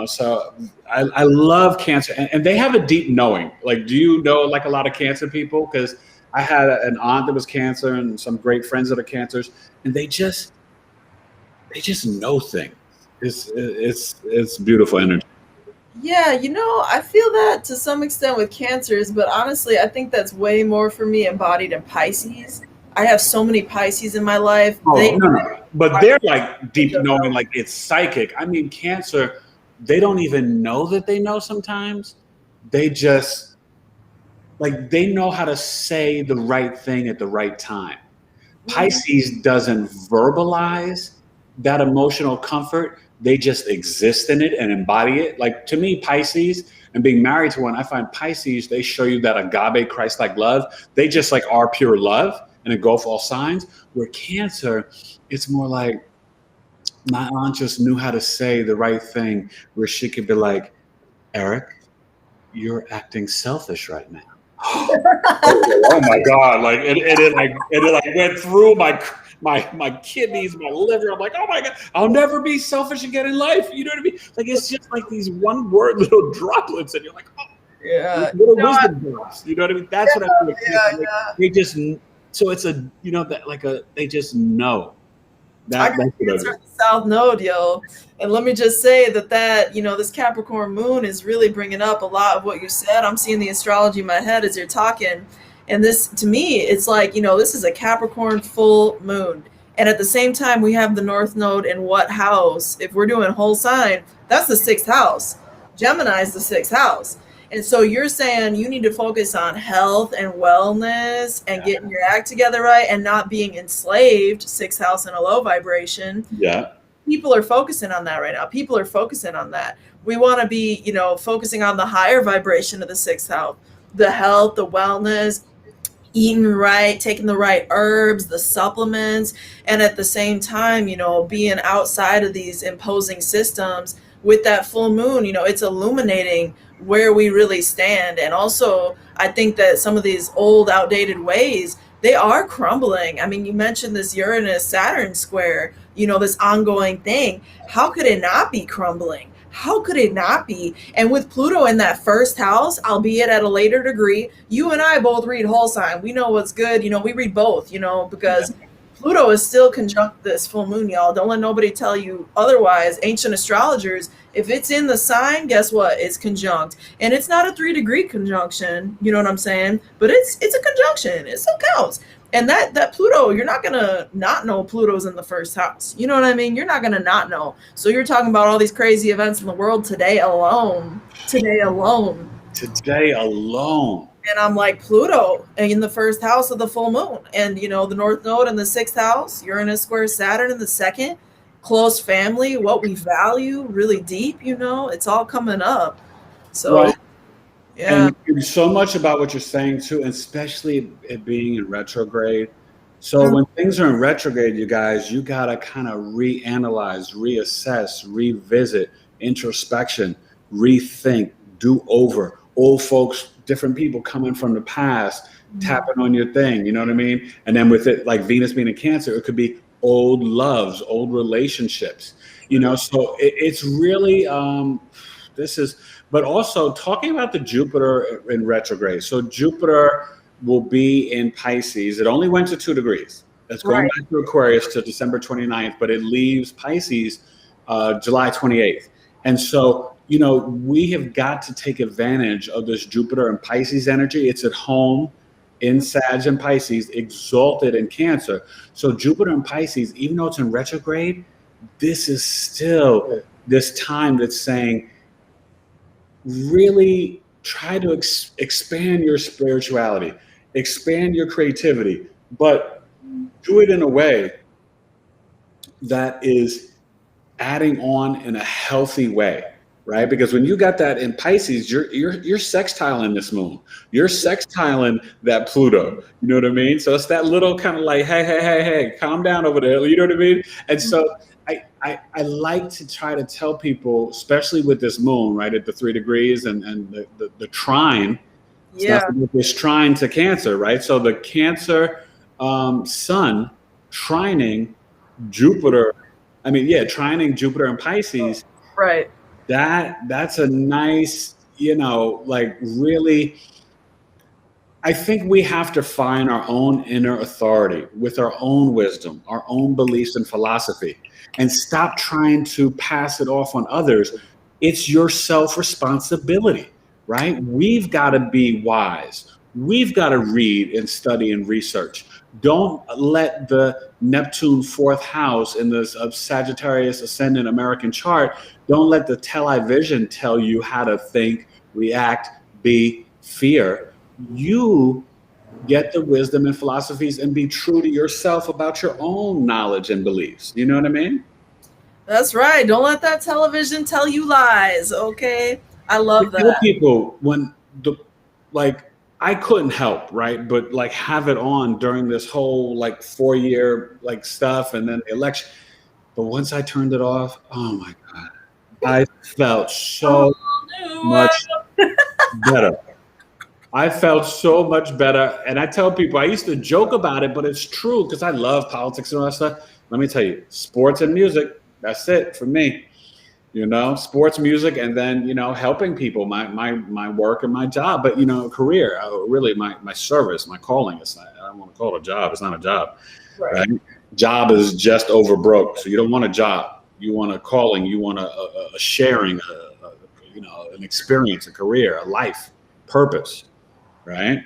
Speaker 1: So I love Cancer, and they have a deep knowing. Like, do you know like a lot of Cancer people? Because I had an aunt that was Cancer and some great friends that are Cancers, and they just know things. It's beautiful energy.
Speaker 4: Yeah, I feel that to some extent with Cancers, but honestly, I think that's way more for me embodied in Pisces. I have so many Pisces in my life.
Speaker 1: No. But they're like deep knowing, like it's psychic. I mean, Cancer, they don't even know that they know sometimes. They just, like, they know how to say the right thing at the right time. Pisces doesn't verbalize that emotional comfort. They just exist in it and embody it. Like, to me, Pisces, and being married to one, I find Pisces, they show you that agape, Christ-like love. They just like are pure love and engulf all signs. Where Cancer, it's more like, my aunt just knew how to say the right thing, where she could be like, Eric, you're acting selfish right now. Oh my God. Like it went through my kidneys, my liver. I'm like, oh my God, I'll never be selfish again in life. You know what I mean? Like, it's just like these one word little droplets, and you're like, oh yeah, little wisdom drops. You know what I mean? That's what I feel. They just, so it's a, that like they just know That's what I
Speaker 4: Cancer
Speaker 1: do.
Speaker 4: in the South Node, yo. And let me just say that this Capricorn moon is really bringing up a lot of what you said. I'm seeing the astrology in my head as you're talking. And this, to me, it's like, this is a Capricorn full moon. And at the same time, we have the North Node in what house? If we're doing whole sign, that's the 6th house. Gemini is the 6th house. And so you're saying you need to focus on health and wellness and getting your act together right and not being enslaved, 6th house in a low vibration.
Speaker 1: Yeah.
Speaker 4: People are focusing on that right now. People are focusing on that. We want to be, focusing on the higher vibration of the 6th house, the health, the wellness, eating right, taking the right herbs, the supplements, and at the same time, being outside of these imposing systems. With that full moon, it's illuminating where we really stand. And also, I think that some of these old, outdated ways, they are crumbling. I mean, you mentioned this Uranus-Saturn square, this ongoing thing. How could it not be crumbling? How could it not be? And with Pluto in that 1st house, albeit at a later degree, you and I both read whole sign. We know what's good. We read both, because Pluto is still conjunct this full moon, y'all. Don't let nobody tell you otherwise. Ancient astrologers, if it's in the sign, guess what? It's conjunct. And it's not a 3-degree conjunction, you know what I'm saying? But it's a conjunction. It still counts. And that Pluto, you're not going to not know Pluto's in the 1st house. You know what I mean? You're not going to not know. So you're talking about all these crazy events in the world today alone. Today alone. And I'm like, Pluto in the 1st house of the full moon. And, the North Node in the 6th house, Uranus square Saturn in the 2nd, close family, what we value really deep, it's all coming up. So,
Speaker 1: right.
Speaker 4: Yeah.
Speaker 1: And so much about what you're saying too, and especially it being in retrograde. So when things are in retrograde, you guys, you got to kind of reanalyze, reassess, revisit, introspection, rethink, do over. Old folks, different people coming from the past, tapping on your thing, you know what I mean? And then with it, like Venus being in Cancer, it could be old loves, old relationships, so it's really, but also talking about the Jupiter in retrograde. So Jupiter will be in Pisces. It only went to 2 degrees. It's going back to Aquarius to December 29th, but it leaves Pisces July 28th. And so, we have got to take advantage of this Jupiter and Pisces energy. It's at home in Sag and Pisces, exalted in Cancer. So Jupiter and Pisces, even though it's in retrograde, this is still this time that's saying, really try to expand your spirituality, expand your creativity, but do it in a way that is adding on in a healthy way, right? Because when you got that in Pisces, you're sextiling this moon. You're sextiling that Pluto. You know what I mean? So it's that little kind of like, hey, calm down over there. You know what I mean? And so I like to try to tell people, especially with this moon, right, at the 3 degrees and the trine, this trine to Cancer, right? So the Cancer sun trining Jupiter, trining Jupiter and Pisces,
Speaker 4: right?
Speaker 1: That's a nice, really. I think we have to find our own inner authority with our own wisdom, our own beliefs and philosophy, and stop trying to pass it off on others. It's your self-responsibility, right? We've got to be wise. We've got to read and study and research. Don't let the Neptune 4th house in this Sagittarius ascendant American chart, don't let the television tell you how to think, react, be, fear. You get the wisdom and philosophies and be true to yourself about your own knowledge and beliefs. You know what I mean?
Speaker 4: That's right. Don't let that television tell you lies. Okay. I love that.
Speaker 1: People, when I couldn't help, right? But have it on during this whole 4-year stuff and then the election. But once I turned it off, oh my God, I felt so much better. I felt so much better. And I tell people, I used to joke about it, but it's true because I love politics and all that stuff. Let me tell you, sports and music, that's it for me. Sports, music, and then, helping people, my work and my job, but, career, really my service, my calling. I don't want to call it a job. It's not a job. Right? Job is just over broke. So you don't want a job. You want a calling. You want a sharing, an experience, a career, a life, purpose, right?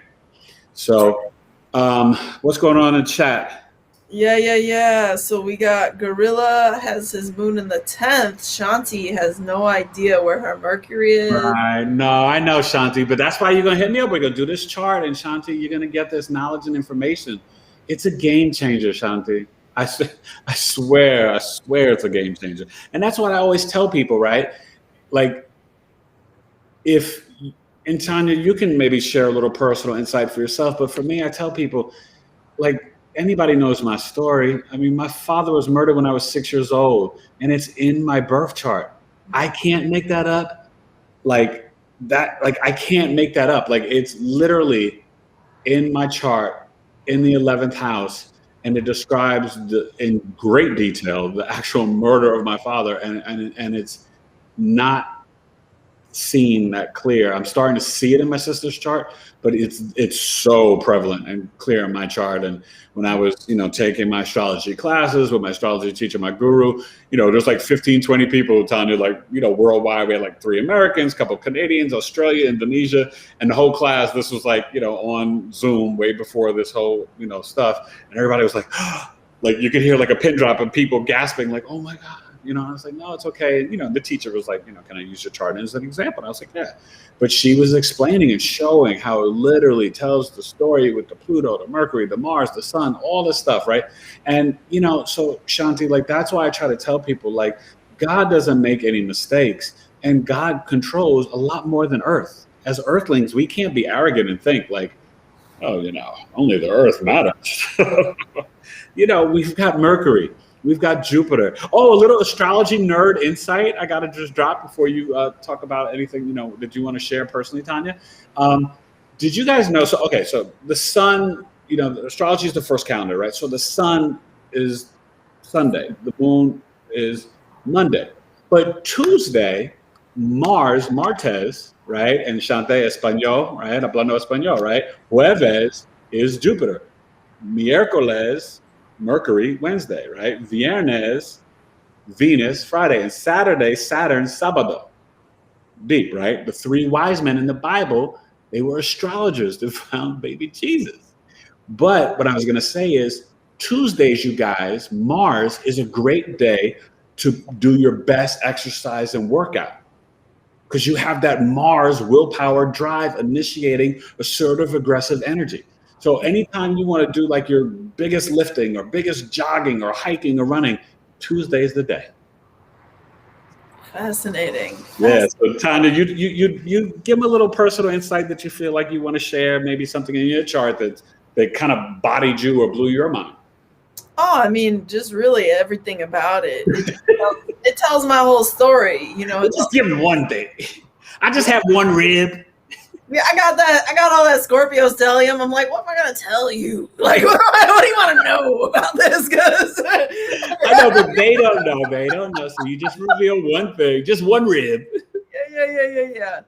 Speaker 1: So what's going on in chat?
Speaker 4: Yeah. So we got Gorilla has his moon in the 10th. Shanti has no idea where her Mercury is.
Speaker 1: Right. No, I know, Shanti, but that's why you're going to hit me up. We're going to do this chart, and Shanti, you're going to get this knowledge and information. It's a game changer, Shanti. I swear it's a game changer. And that's what I always tell people, right? Like, and Tanya, you can maybe share a little personal insight for yourself, but for me, I tell people, like, anybody knows my story. I mean, my father was murdered when I was 6 years old, and it's in my birth chart. I can't make that up. I can't make that up. Like, it's literally in my chart in the 11th house, and it describes in great detail the actual murder of my father, and it's not seen that clear. I'm starting to see it in my sister's chart, but it's so prevalent and clear in my chart. And when I was, taking my astrology classes with my astrology teacher, my guru, there's like 15, 20 people, Tanya, worldwide. We had like 3 Americans, a couple of Canadians, Australia, Indonesia, and the whole class, this was like, on Zoom way before this whole, stuff. And everybody was like, like you could hear like a pin drop and people gasping like, oh my God. I was like, no, it's okay. The teacher was like, can I use your chart as an example? And I was like, yeah. But she was explaining and showing how it literally tells the story with the Pluto, the Mercury, the Mars, the Sun, all this stuff, right? And, so Shanti, like, that's why I try to tell people, like, God doesn't make any mistakes, and God controls a lot more than Earth. As Earthlings, we can't be arrogant and think like, oh, only the Earth matters. We've got Mercury. We've got Jupiter. Oh, a little astrology nerd insight I got to just drop before you talk about anything, that you want to share personally, Tanya. Did you guys know? So the sun, the astrology is the first calendar, right? So the sun is Sunday. The moon is Monday. But Tuesday, Martes, right? And Chante Español, right? Hablando Español, right? Jueves is Jupiter. Miércoles, Mercury, Wednesday, right? Viernes, Venus, Friday, and Saturday, Saturn, Sábado. Deep, right? The 3 wise men in the Bible, they were astrologers that found baby Jesus. But what I was going to say is Tuesdays, you guys, Mars is a great day to do your best exercise and workout, because you have that Mars willpower drive initiating assertive, aggressive energy. So anytime you want to do like your biggest lifting or biggest jogging or hiking or running, Tuesday's the day.
Speaker 4: Fascinating.
Speaker 1: Yeah. So Tanya, you give them a little personal insight that you feel like you want to share, maybe something in your chart that kind of bodied you or blew your mind.
Speaker 4: Oh, I mean, just really everything about it. It tells my whole story.
Speaker 1: Just give them one thing. I just have one rib.
Speaker 4: Yeah, I got all that Scorpio stellium. I'm like, what am I gonna tell you? Like, what do you want to know about this? Because
Speaker 1: I know, but they don't know. They don't know. So you just reveal one thing, just one rib.
Speaker 4: Yeah.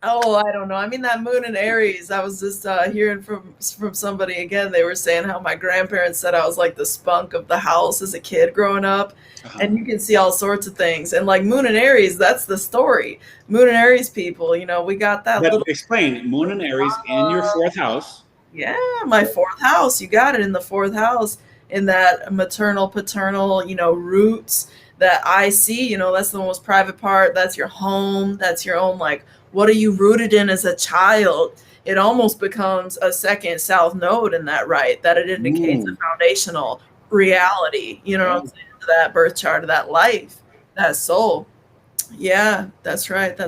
Speaker 4: Oh, I don't know. I mean, that moon in Aries, I was just hearing from somebody again. They were saying how my grandparents said I was like the spunk of the house as a kid growing up. Uh-huh. And you can see all sorts of things. And like moon in Aries, that's the story. Moon in Aries people, we got that.
Speaker 1: Explain moon in Aries in your 4th house.
Speaker 4: Yeah, my 4th house. You got it in the 4th house, in that maternal, paternal, roots that I see. That's the most private part. That's your home. That's your own, like, what are you rooted in as a child? It almost becomes a second south node in that, right? That it indicates a foundational reality, what I'm saying, to that birth chart of that life, that soul. Yeah, that's right.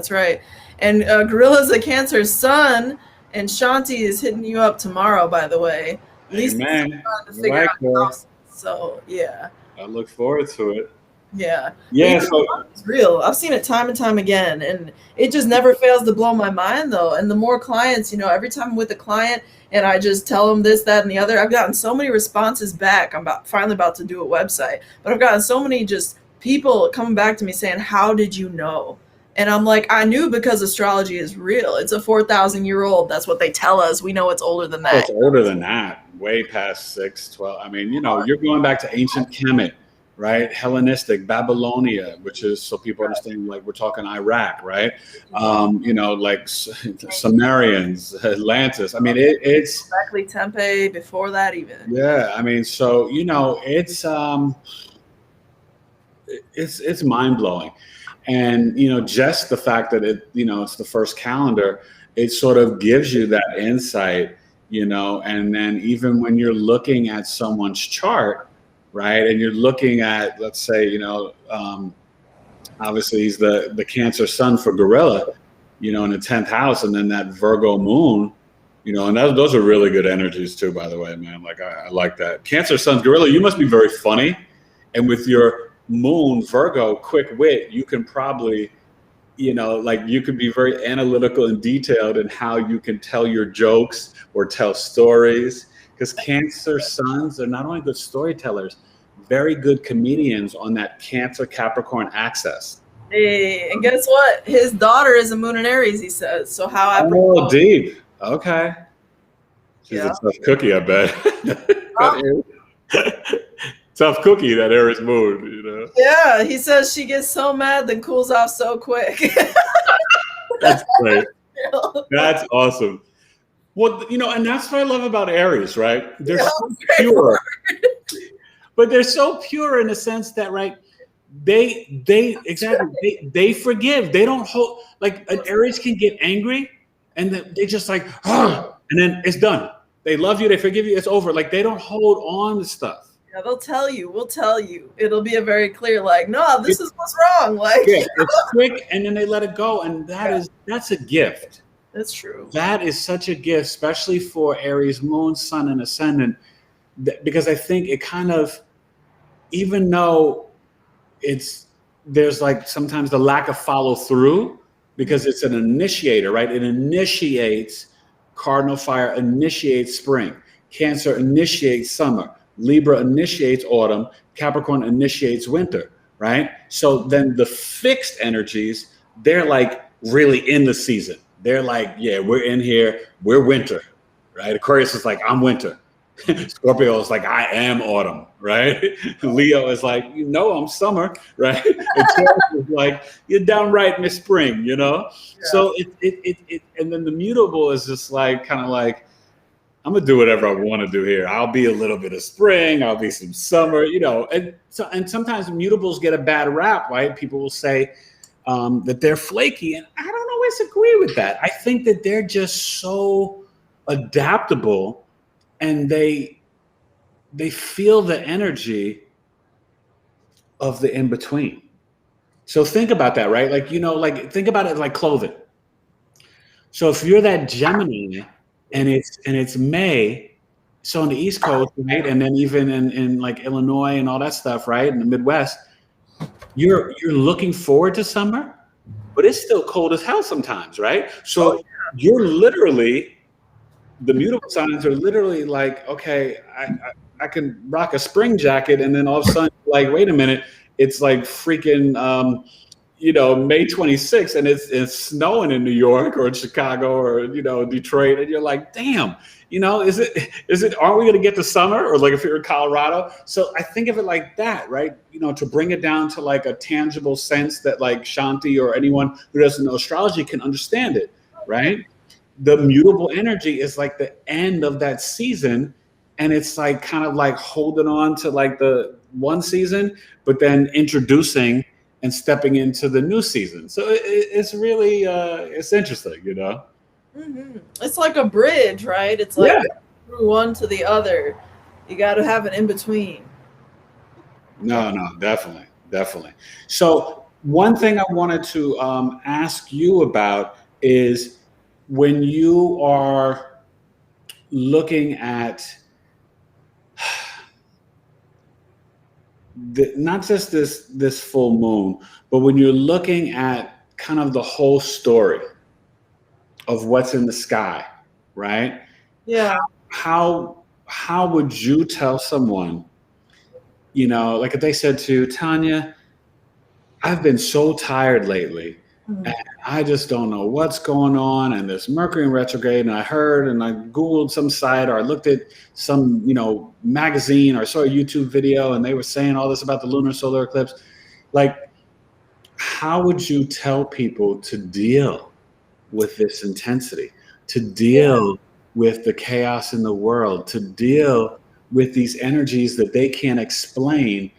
Speaker 4: And Gorilla's a Cancer sun, and Shanti is hitting you up tomorrow, by the way. At least
Speaker 1: trying
Speaker 4: to figure out houses. So, yeah.
Speaker 1: I look forward to it.
Speaker 4: Yeah.
Speaker 1: So
Speaker 4: it's real. I've seen it time and time again, and it just never fails to blow my mind, though. And the more clients, every time I'm with a client and I just tell them this, that, and the other, I've gotten so many responses back. I'm finally about to do a website, but I've gotten so many just people coming back to me saying, how did you know? And I'm like, I knew because astrology is real. It's a 4,000-year-old. That's what they tell us. We know it's older than that.
Speaker 1: It's older than that, way past 6, 12. I mean, you're going back to ancient Kemet, right? Hellenistic, Babylonia, which is, so people understand, like we're talking Iraq, right? Like Sumerians, Atlantis. I mean, it's
Speaker 4: exactly Tempe before that even.
Speaker 1: Yeah, I mean, so it's mind blowing, and just the fact that it's the first calendar, it sort of gives you that insight, and then even when you're looking at someone's chart, right, and you're looking at, let's say, obviously he's the Cancer sun for Gorilla, in the 10th house, and then that Virgo moon, and those are really good energies too, by the way, man. Like I like that. Cancer sun's Gorilla, you must be very funny, and with your moon Virgo, quick wit, you can probably, you could be very analytical and detailed in how you can tell your jokes or tell stories, because Cancer suns are not only good storytellers, very good comedians on that Cancer Capricorn axis.
Speaker 4: Hey, and guess what? His daughter is a moon in Aries, he says. So how apropos.
Speaker 1: Oh, deep. Okay. She's a tough cookie, I bet. Tough cookie, that Aries moon,
Speaker 4: Yeah, he says she gets so mad then cools off so quick.
Speaker 1: That's great. That's awesome. Well, and that's what I love about Aries, right? They're so pure. But they're so pure in the sense that, right, they forgive. They don't hold, like an Aries can get angry and they just like, and then it's done. They love you, they forgive you, it's over. Like they don't hold on to stuff.
Speaker 4: Yeah, they'll tell you. We'll tell you. It'll be a very clear, like, no, this is what's wrong. Like,
Speaker 1: it's quick, and then they let it go, and that's a gift.
Speaker 4: That's true.
Speaker 1: That is such a gift, especially for Aries moon, sun, and ascendant, because I think it kind of, even though there's like sometimes the lack of follow through, because it's an initiator, right? It initiates, cardinal fire initiates spring, Cancer initiates summer, Libra initiates autumn, Capricorn initiates winter, right? So then the fixed energies, they're like really in the season. They're like, yeah, we're in here, we're winter, right? Aquarius is like, I'm winter. Scorpio is like, I am autumn, right? Leo is like, I'm summer, right? And Taurus is like, you're downright Miss Spring, Yeah. So it and then the mutable is just like, kind of like, I'm gonna do whatever I want to do here. I'll be a little bit of spring, I'll be some summer, and sometimes mutables get a bad rap, right? People will say that they're flaky, and I don't always agree with that. I think that they're just so adaptable. And they feel the energy of the in-between. So think about that, right? Like, think about it like clothing. So if you're that Gemini and it's May, so on the East Coast, right? And then even in like Illinois and all that stuff, right? In the Midwest, you're looking forward to summer, but it's still cold as hell sometimes, right? So you're literally, the mutable signs are literally like, okay, I can rock a spring jacket, and then all of a sudden, like, wait a minute, it's like freaking, May 26th, and it's snowing in New York or in Chicago or Detroit, and you're like, damn, is it? Aren't we gonna get to summer? Or like if you're in Colorado, so I think of it like that, right? To bring it down to like a tangible sense that like Shanti or anyone who doesn't know astrology can understand it, right? The mutable energy is like the end of that season, and it's like kind of like holding on to like the one season, but then introducing and stepping into the new season. So it's really it's interesting,
Speaker 4: Mm-hmm. It's like a bridge, right? It's like through one to the other. You got to have an in between.
Speaker 1: No, definitely. So one thing I wanted to ask you about is, when you are looking at not just this full moon, but when you're looking at kind of the whole story of what's in the sky, right?
Speaker 4: Yeah.
Speaker 1: How would you tell someone, like if they said to Tanya, I've been so tired lately.
Speaker 4: Mhm.
Speaker 1: And I just don't know what's going on. And this Mercury in retrograde, and I heard and I Googled some site, or I looked at some, magazine, or saw a YouTube video, and they were saying all this about the lunar solar eclipse. Like, how would you tell people to deal with this intensity, to deal with the chaos in the world, to deal with these energies that they can't explain?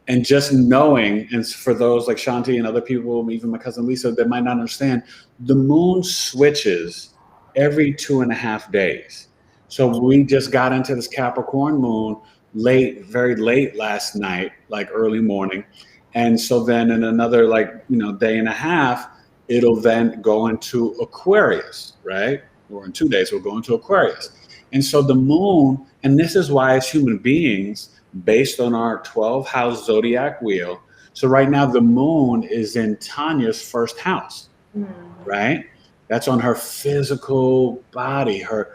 Speaker 1: And just knowing, and for those like Shanti and other people, even my cousin Lisa, that might not understand, the moon switches every 2.5 days. So we just got into this Capricorn moon very late last night, like early morning. And so then in another day and a half, it'll then go into Aquarius, right? Or in 2 days, we'll go into Aquarius. And so the moon, and this is why as human beings, based on our 12 house zodiac wheel. So right now the moon is in Tanya's first house, right? That's on her physical body, her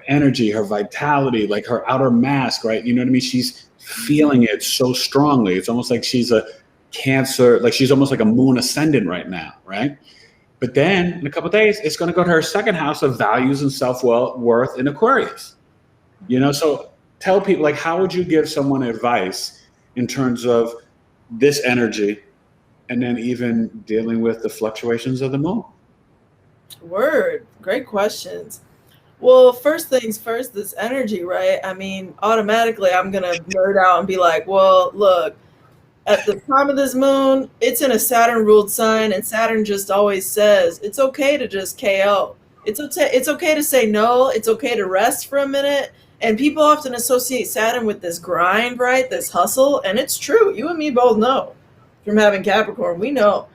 Speaker 1: energy, her vitality, like her outer mask, right? You know what I mean? She's feeling it so strongly. It's almost like she's a Cancer, like she's almost like a moon ascendant right now, right? But then in a couple of days, it's going to go to her second house of values and self-worth in Aquarius. So tell people, like, how would you give someone advice in terms of this energy, and then even dealing with the fluctuations of the moon?
Speaker 4: Word. Great questions. Well, first things first, this energy, right? I mean, automatically I'm going to nerd out and be like, well, look, at the time of this moon, it's in a Saturn-ruled sign, and Saturn just always says, it's okay to just KO. It's okay to say no. It's okay to rest for a minute. And people often associate Saturn with this grind, right? This hustle. And it's true. You and me both know from having Capricorn. We know.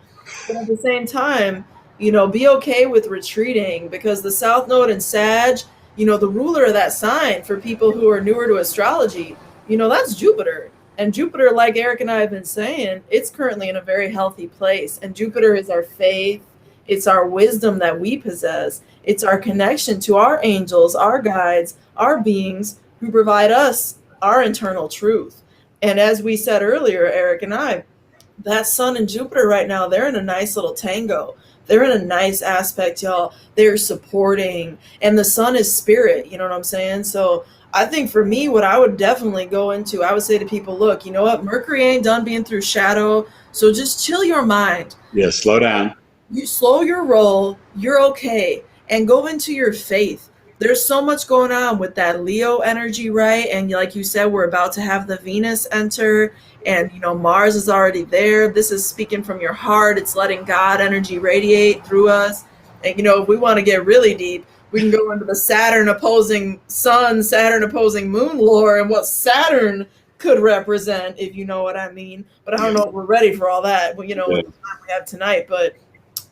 Speaker 4: But at the same time, be okay with retreating, because the South Node in Sag, the ruler of that sign, for people who are newer to astrology, that's Jupiter. And Jupiter, like Eric and I have been saying, it's currently in a very healthy place. And Jupiter is our faith. It's our wisdom that we possess. It's our connection to our angels, our guides, our beings who provide us our internal truth. And as we said earlier, Eric and I, that Sun and Jupiter right now, they're in a nice little tango. They're in a nice aspect, y'all. They're supporting. And the Sun is spirit, you know what I'm saying? So I think for me, what I would definitely go into, I would say to people, look, you know what? Mercury ain't done being through shadow. So just chill your mind.
Speaker 1: Yeah, slow down.
Speaker 4: You slow your roll. You're okay. And go into your faith. There's so much going on with that Leo energy, right? And like you said, we're about to have the Venus enter, and Mars is already there. This is speaking from your heart. It's letting God energy radiate through us. And if we want to get really deep, we can go into the Saturn opposing Sun, Saturn opposing Moon lore, and what Saturn could represent, if you know what I mean. But I don't know if we're ready for all that, with the time we have tonight. But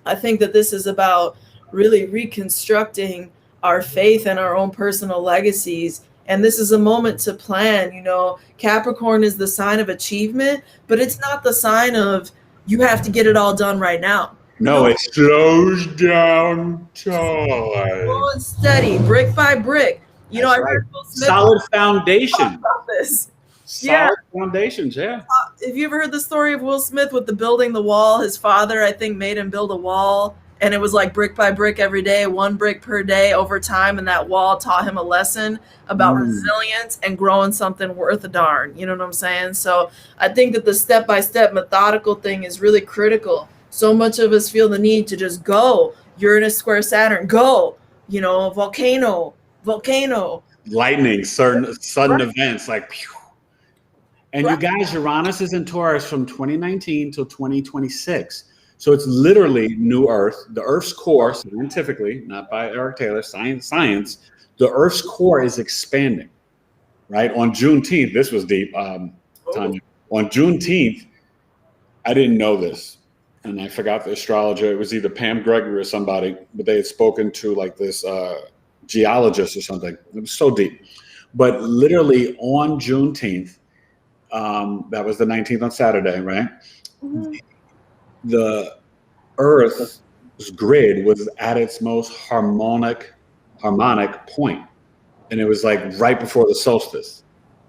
Speaker 4: I think that this is about really reconstructing our faith and our own personal legacies. And this is a moment to plan. Capricorn is the sign of achievement, but it's not the sign of you have to get it all done right now.
Speaker 1: No, it slows down time.
Speaker 4: Slow and steady, brick by brick. I heard Will Smith
Speaker 1: solid foundation.
Speaker 4: about this.
Speaker 1: Solid foundations, yeah.
Speaker 4: Have you ever heard the story of Will Smith with the building the wall? His father, I think, made him build a wall, and it was like brick by brick every day, 1 brick per day over time, and that wall taught him a lesson about resilience and growing something worth a darn. You know what I'm saying? So I think that the step-by-step methodical thing is really critical. So much of us feel the need to just go. Uranus square Saturn, go. Volcano.
Speaker 1: Lightning, certain sudden events, like pew. And you guys, Uranus is in Taurus from 2019 till 2026. So it's literally new Earth. The Earth's core, scientifically, not by Eric Taylor, science, the Earth's core is expanding, right? On Juneteenth, this was deep, Tanya. On Juneteenth, I didn't know this. And I forgot the astrologer. It was either Pam Gregory or somebody, but they had spoken to like this geologist or something. It was so deep. But literally on Juneteenth, that was the 19th on Saturday, right? Mm-hmm. The Earth's grid was at its most harmonic point. And it was like right before the solstice.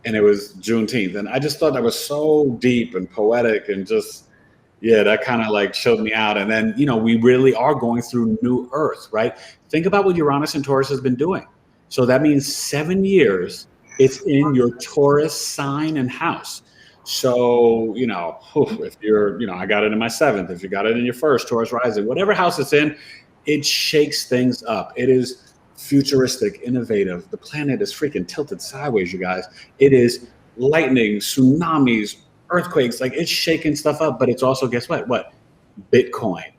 Speaker 1: And it was Juneteenth. And I just thought that was so deep and poetic and just Yeah, that kind of like chilled me out. And then, we really are going through new Earth, right? Think about what Uranus and Taurus has been doing. So that means 7 years it's in your Taurus sign and house. So, if you're, I got it in my 7th. If you got it in your first, Taurus rising, whatever house it's in, it shakes things up. It is futuristic, innovative. The planet is freaking tilted sideways, you guys. It is lightning, tsunamis, earthquakes, like it's shaking stuff up, but it's also, guess what? Bitcoin,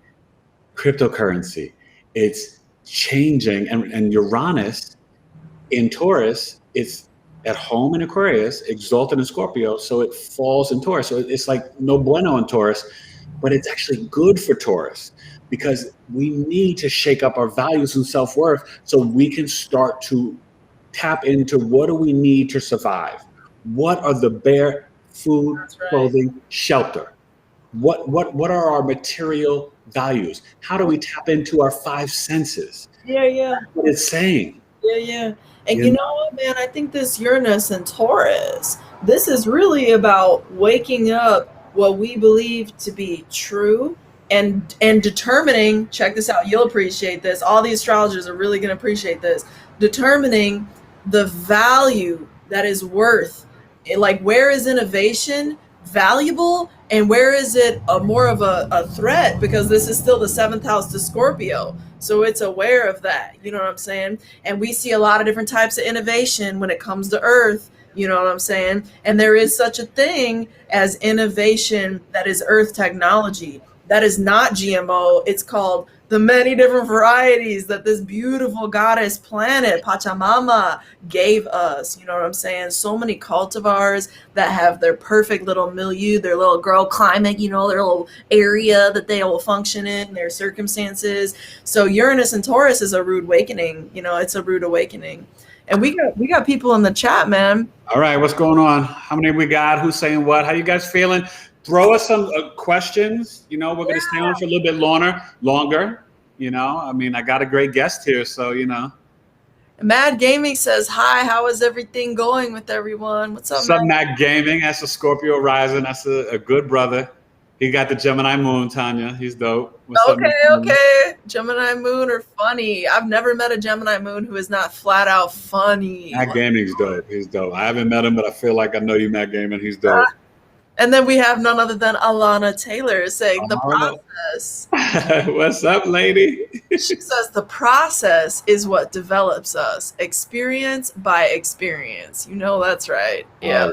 Speaker 1: cryptocurrency. It's changing. And Uranus in Taurus, it's at home in Aquarius, exalted in Scorpio, so it falls in Taurus. So it's like no bueno in Taurus, but it's actually good for Taurus because we need to shake up our values and self-worth so we can start to tap into what do we need to survive? What are the bare food, clothing, shelter? What are our material values? How do we tap into our 5 senses?
Speaker 4: Yeah.
Speaker 1: That's what it's saying.
Speaker 4: Yeah. And you know what, man? I think this Uranus and Taurus, this is really about waking up what we believe to be true and determining, check this out, you'll appreciate this. All the astrologers are really going to appreciate this. Determining the value that is worth, like where is innovation valuable and where is it more of a threat, because this is still the 7th house to Scorpio. So it's aware of that, you know what I'm saying? And we see a lot of different types of innovation when it comes to Earth, you know what I'm saying? And there is such a thing as innovation that is Earth technology. That is not GMO. It's called the many different varieties that this beautiful goddess planet, Pachamama, gave us. You know what I'm saying? So many cultivars that have their perfect little milieu, their little girl climate, their little area that they will function in, their circumstances. So Uranus and Taurus is a rude awakening. It's a rude awakening. And we got people in the chat, man.
Speaker 1: All right, what's going on? How many we got? Who's saying what? How you guys feeling? Throw us some questions. We're going to stay on for a little bit longer. I got a great guest here, so
Speaker 4: Mad Gaming says, hi, how is everything going with everyone? What's up,
Speaker 1: Mad Gaming? That's a Scorpio rising. That's a good brother. He got the Gemini moon, Tanya. He's dope.
Speaker 4: Okay. Gemini moon are funny. I've never met a Gemini moon who is not flat out funny.
Speaker 1: Mad Gaming's dope. He's dope. I haven't met him, but I feel like I know you, Mad Gaming. He's dope.
Speaker 4: And then we have none other than Alana Taylor saying the process.
Speaker 1: What's up, lady?
Speaker 4: She says the process is what develops us, experience by experience. That's right. Yeah.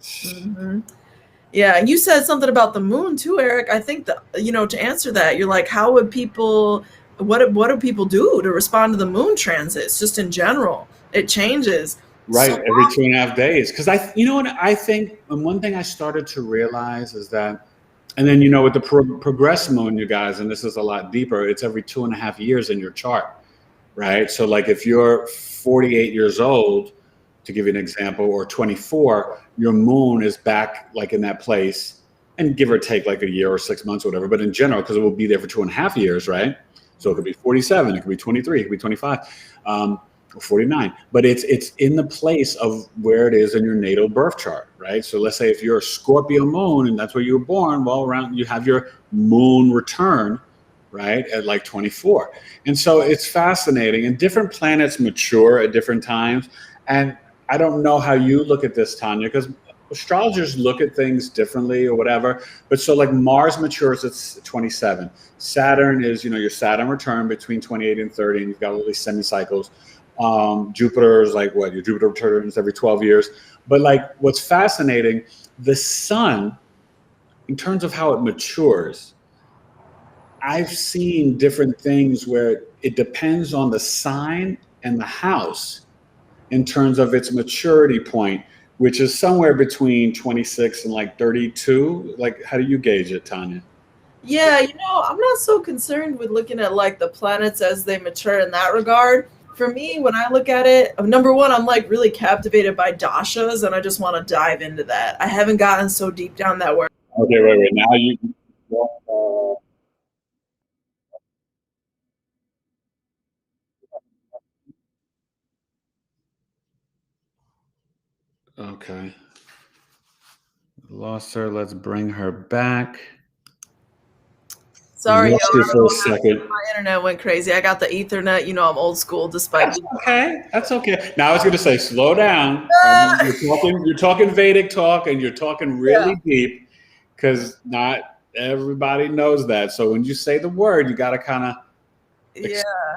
Speaker 4: Mm-hmm. Yeah, and you said something about the moon too, Eric. I think that, to answer that, you're like, how would people, what do people do to respond to the moon transits just in general? It changes.
Speaker 1: Right, every 2.5 days. Because I think, and one thing I started to realize is that, and then with the progress moon, you guys, and this is a lot deeper, it's every 2.5 years in your chart, right? So like if you're 48 years old, to give you an example, or 24, your moon is back like in that place, and give or take like a year or 6 months or whatever, but in general, because it will be there for 2.5 years, right? So it could be 47, it could be 23, it could be 25. Or 49, but it's in the place of where it is in your natal birth chart, right? So let's say if you're a Scorpio moon and that's where you were born, well, around you have your moon return, right, at like 24. And so it's fascinating, and different planets mature at different times. And I don't know how you look at this, Tanya, because astrologers look at things differently or whatever. But so like Mars matures at 27. Saturn is, your Saturn return between 28 and 30, and you've got all these semi-cycles. Jupiter is like your Jupiter returns every 12 years. But like what's fascinating, the sun, in terms of how it matures, I've seen different things where it depends on the sign and the house in terms of its maturity point, which is somewhere between 26 and like 32. Like, how do you gauge it, Tanya?
Speaker 4: Yeah, I'm not so concerned with looking at like the planets as they mature in that regard. For me, when I look at it, number one, I'm like really captivated by dashas, and I just want to dive into that. I haven't gotten so deep down that way.
Speaker 1: Okay, wait. Now you. Okay. Lost her. Let's bring her back.
Speaker 4: Sorry,
Speaker 1: Lost you for a
Speaker 4: y'all.
Speaker 1: second.
Speaker 4: My internet went crazy. I got the Ethernet. You know, I'm old school despite
Speaker 1: That's okay. That's okay. Now I was going to say, slow down. You're talking Vedic talk, and you're talking really deep, because not everybody knows that. So when you say the word, you got to kind of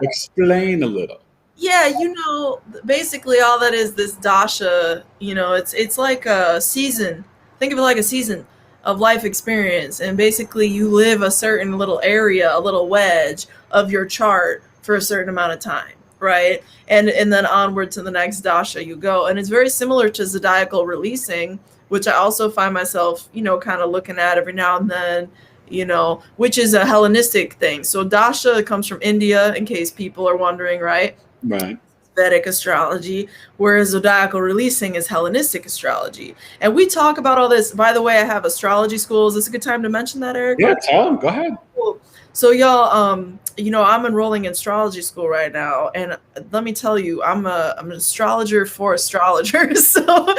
Speaker 1: explain a little.
Speaker 4: Yeah, you know, basically all that is this dasha, you know, it's like a season. Think of it like a season of life experience. And basically you live a certain little area, a little wedge of your chart for a certain amount of time, right? And then onward to the next dasha you go. And it's very similar to zodiacal releasing, which I also find myself, you know, kind of looking at every now and then, you know, which is a Hellenistic thing. So dasha comes from India, in case people are wondering, right?
Speaker 1: Right.
Speaker 4: Vedic astrology, whereas zodiacal releasing is Hellenistic astrology. And we talk about all this. By the way, I have astrology schools. Is this a good time to mention that, Eric?
Speaker 1: Yeah, tell them. Go ahead.
Speaker 4: Cool. So y'all, you know, I'm enrolling in astrology school right now, and let me tell you, I'm an astrologer for astrologers. So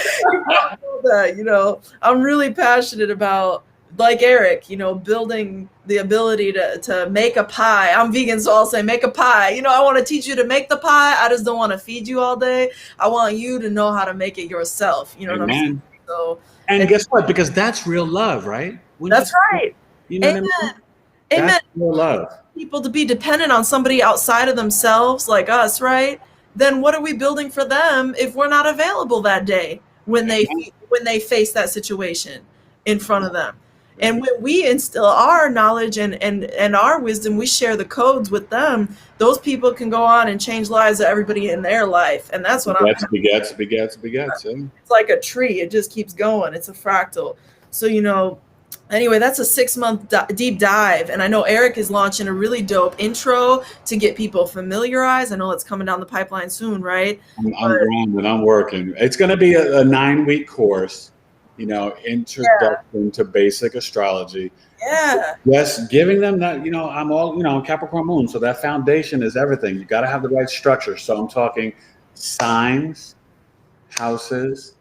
Speaker 4: you know, I'm really passionate about, like Eric, you know, building the ability to make a pie. I'm vegan, so I'll say make a pie. You know, I want to teach you to make the pie. I just don't want to feed you all day. I want you to know how to make it yourself. You know what I'm saying? So,
Speaker 1: and guess what? Because that's real love, right?
Speaker 4: That's right.
Speaker 1: You know
Speaker 4: Amen.
Speaker 1: what I mean?
Speaker 4: Amen.
Speaker 1: That's real love.
Speaker 4: People to be dependent on somebody outside of themselves, like us, right? Then what are we building for them if we're not available that day when they face that situation in front of them? And when we instill our knowledge and our wisdom, we share the codes with them. Those people can go on and change lives of everybody in their life. And that's what
Speaker 1: begets. Yeah.
Speaker 4: It's like a tree. It just keeps going. It's a fractal. So, you know, anyway, that's a 6-month deep dive. And I know Eric is launching a really dope intro to get people familiarized. I know it's coming down the pipeline soon, right?
Speaker 1: I'm working. It's going to be a 9-week course. You know, introduction to basic astrology.
Speaker 4: Yeah.
Speaker 1: Yes, giving them that, you know, I'm all, you know, Capricorn moon. So that foundation is everything. You got to have the right structure. So I'm talking signs, houses,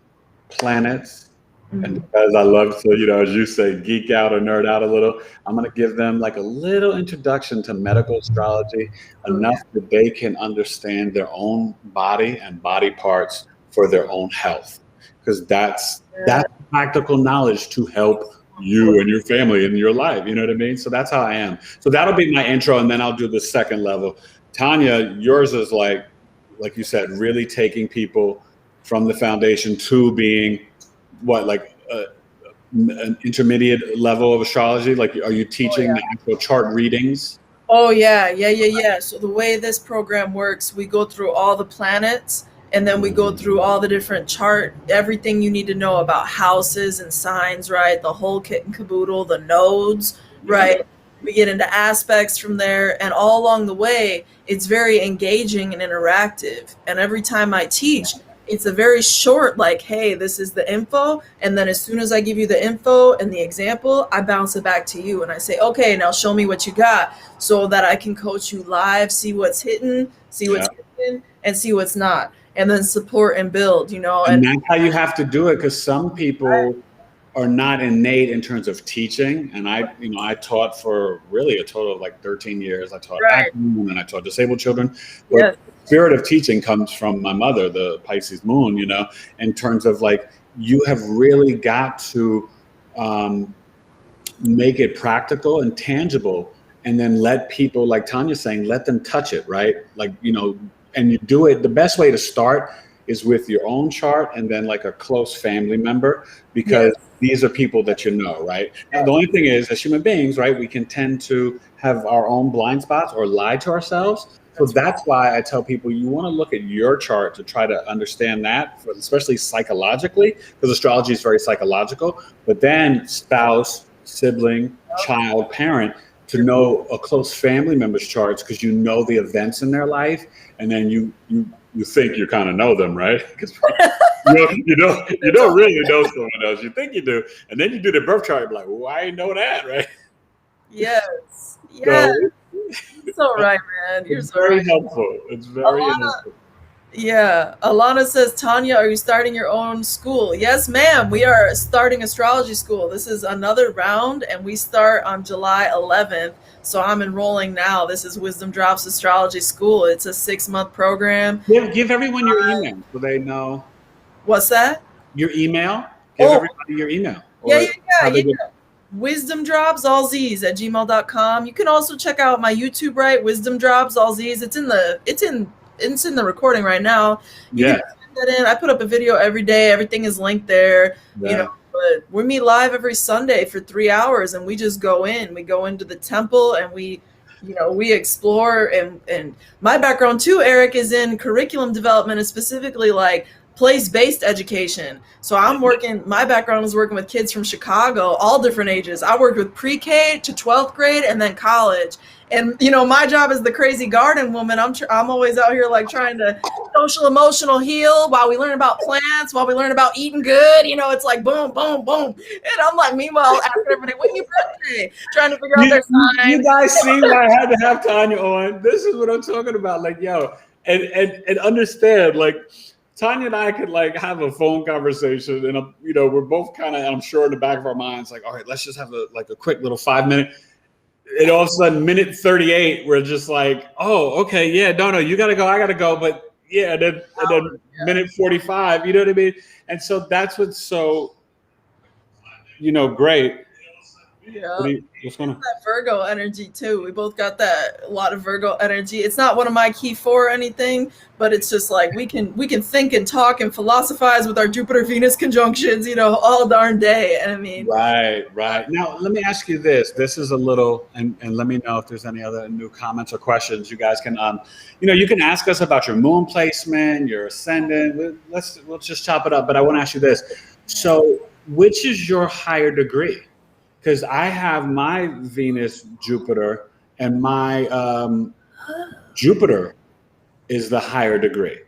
Speaker 1: planets. And because I love to, you know, as you say, geek out or nerd out a little, I'm going to give them like a little introduction to medical astrology, enough that they can understand their own body and body parts for their own health. Because that's practical knowledge to help you and your family in your life. You know what I mean? So that's how I am. So that'll be my intro, and then I'll do the second level. Tanya, yours is like you said, really taking people from the foundation to being what, like an intermediate level of astrology? Like, are you teaching the actual chart readings?
Speaker 4: Oh, yeah. So the way this program works, we go through all the planets, and then we go through all the different chart, everything you need to know about houses and signs, right? The whole kit and caboodle, the nodes, right? We get into aspects from there. And all along the way, it's very engaging and interactive. And every time I teach, it's a very short, like, hey, this is the info. And then as soon as I give you the info and the example, I bounce it back to you. And I say, okay, now show me what you got, so that I can coach you live, see what's hidden, see what's hidden, and see what's not. And then support and build, you know.
Speaker 1: And that's how you have to do it, because some people are not innate in terms of teaching. And I taught for really a total of like 13 years. I taught acting, and I taught disabled children. But the spirit of teaching comes from my mother, the Pisces moon, you know, in terms of like, you have really got to make it practical and tangible, and then let people, like Tanya's saying, let them touch it, right? Like, you know, and you do it, the best way to start is with your own chart, and then like a close family member, because these are people that you know, right? Now, the only thing is, as human beings, right, we can tend to have our own blind spots or lie to ourselves. So that's why I tell people, you want to look at your chart to try to understand that, especially psychologically, because astrology is very psychological. But then spouse, sibling, child, parent, to know a close family member's charts, because you know the events in their life, and then you think you kind of know them, right? Because you don't really know someone else. You think you do, and then you do their birth chart, you're like, well, I didn't know that, right?
Speaker 4: Yes.
Speaker 1: So,
Speaker 4: You're so right, man. You're so
Speaker 1: very
Speaker 4: right.
Speaker 1: helpful. It's very helpful.
Speaker 4: Yeah. Alana says, Tanya, are you starting your own school? Yes, ma'am. We are starting astrology school. This is another round, and we start on July 11th. So I'm enrolling now. This is wizdomdropz Astrology School. It's a 6-month program.
Speaker 1: Give everyone your email so they know
Speaker 4: What's that?
Speaker 1: your email. Give
Speaker 4: Oh,
Speaker 1: everybody your email.
Speaker 4: yeah.
Speaker 1: How they get.
Speaker 4: Wizdom all Z's at gmail.com. You can also check out my YouTube, right? Wizdom all Z's. It's in the recording right now. You
Speaker 1: Yeah.
Speaker 4: can type that in. I put up a video every day. Everything is linked there.
Speaker 1: Yeah.
Speaker 4: You know, but we meet live every Sunday for 3 hours, and we just go in. We go into the temple, and we explore. And my background too, Eric, is in curriculum development, and specifically like place-based education. So my background is working with kids from Chicago, all different ages. I worked with pre-K to 12th grade and then college. And, my job is the crazy garden woman. I'm always out here like trying to social emotional heal while we learn about plants, while we learn about eating good. It's like boom, boom, boom. And I'm like, meanwhile, after everybody, when your birthday? Trying to figure out their sign.
Speaker 1: You guys see why I had to have Tanya on. This is what I'm talking about. Like, yo, and understand, like, Tanya and I could like have a phone conversation, and we're both kind of, I'm sure in the back of our minds, like, all right, let's just have a quick little 5-minute. And all of a sudden, minute 38, we're just like, oh, okay, yeah, no, you gotta go, I gotta go, but yeah, and then minute 45, you know what I mean? And so that's what's so, great.
Speaker 4: Yeah.
Speaker 1: What's going on?
Speaker 4: That Virgo energy too. We both got a lot of Virgo energy. It's not one of my key 4 or anything, but it's just like we can think and talk and philosophize with our Jupiter-Venus conjunctions, all darn day. And I mean,
Speaker 1: right. Now let me ask you this. This is a little, and let me know if there's any other new comments or questions. You guys can, you can ask us about your moon placement, your ascendant. We'll just chop it up. But I want to ask you this. So, which is your higher degree? Because I have my Venus Jupiter, and my Jupiter is the higher degree.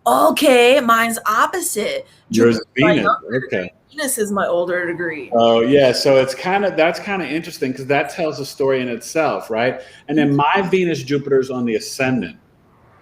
Speaker 4: Okay, mine's opposite.
Speaker 1: Yours is Venus. Okay.
Speaker 4: Venus is my older degree.
Speaker 1: Oh yeah, so that's kind of interesting because that tells a story in itself, right? And then my Venus Jupiter is on the ascendant.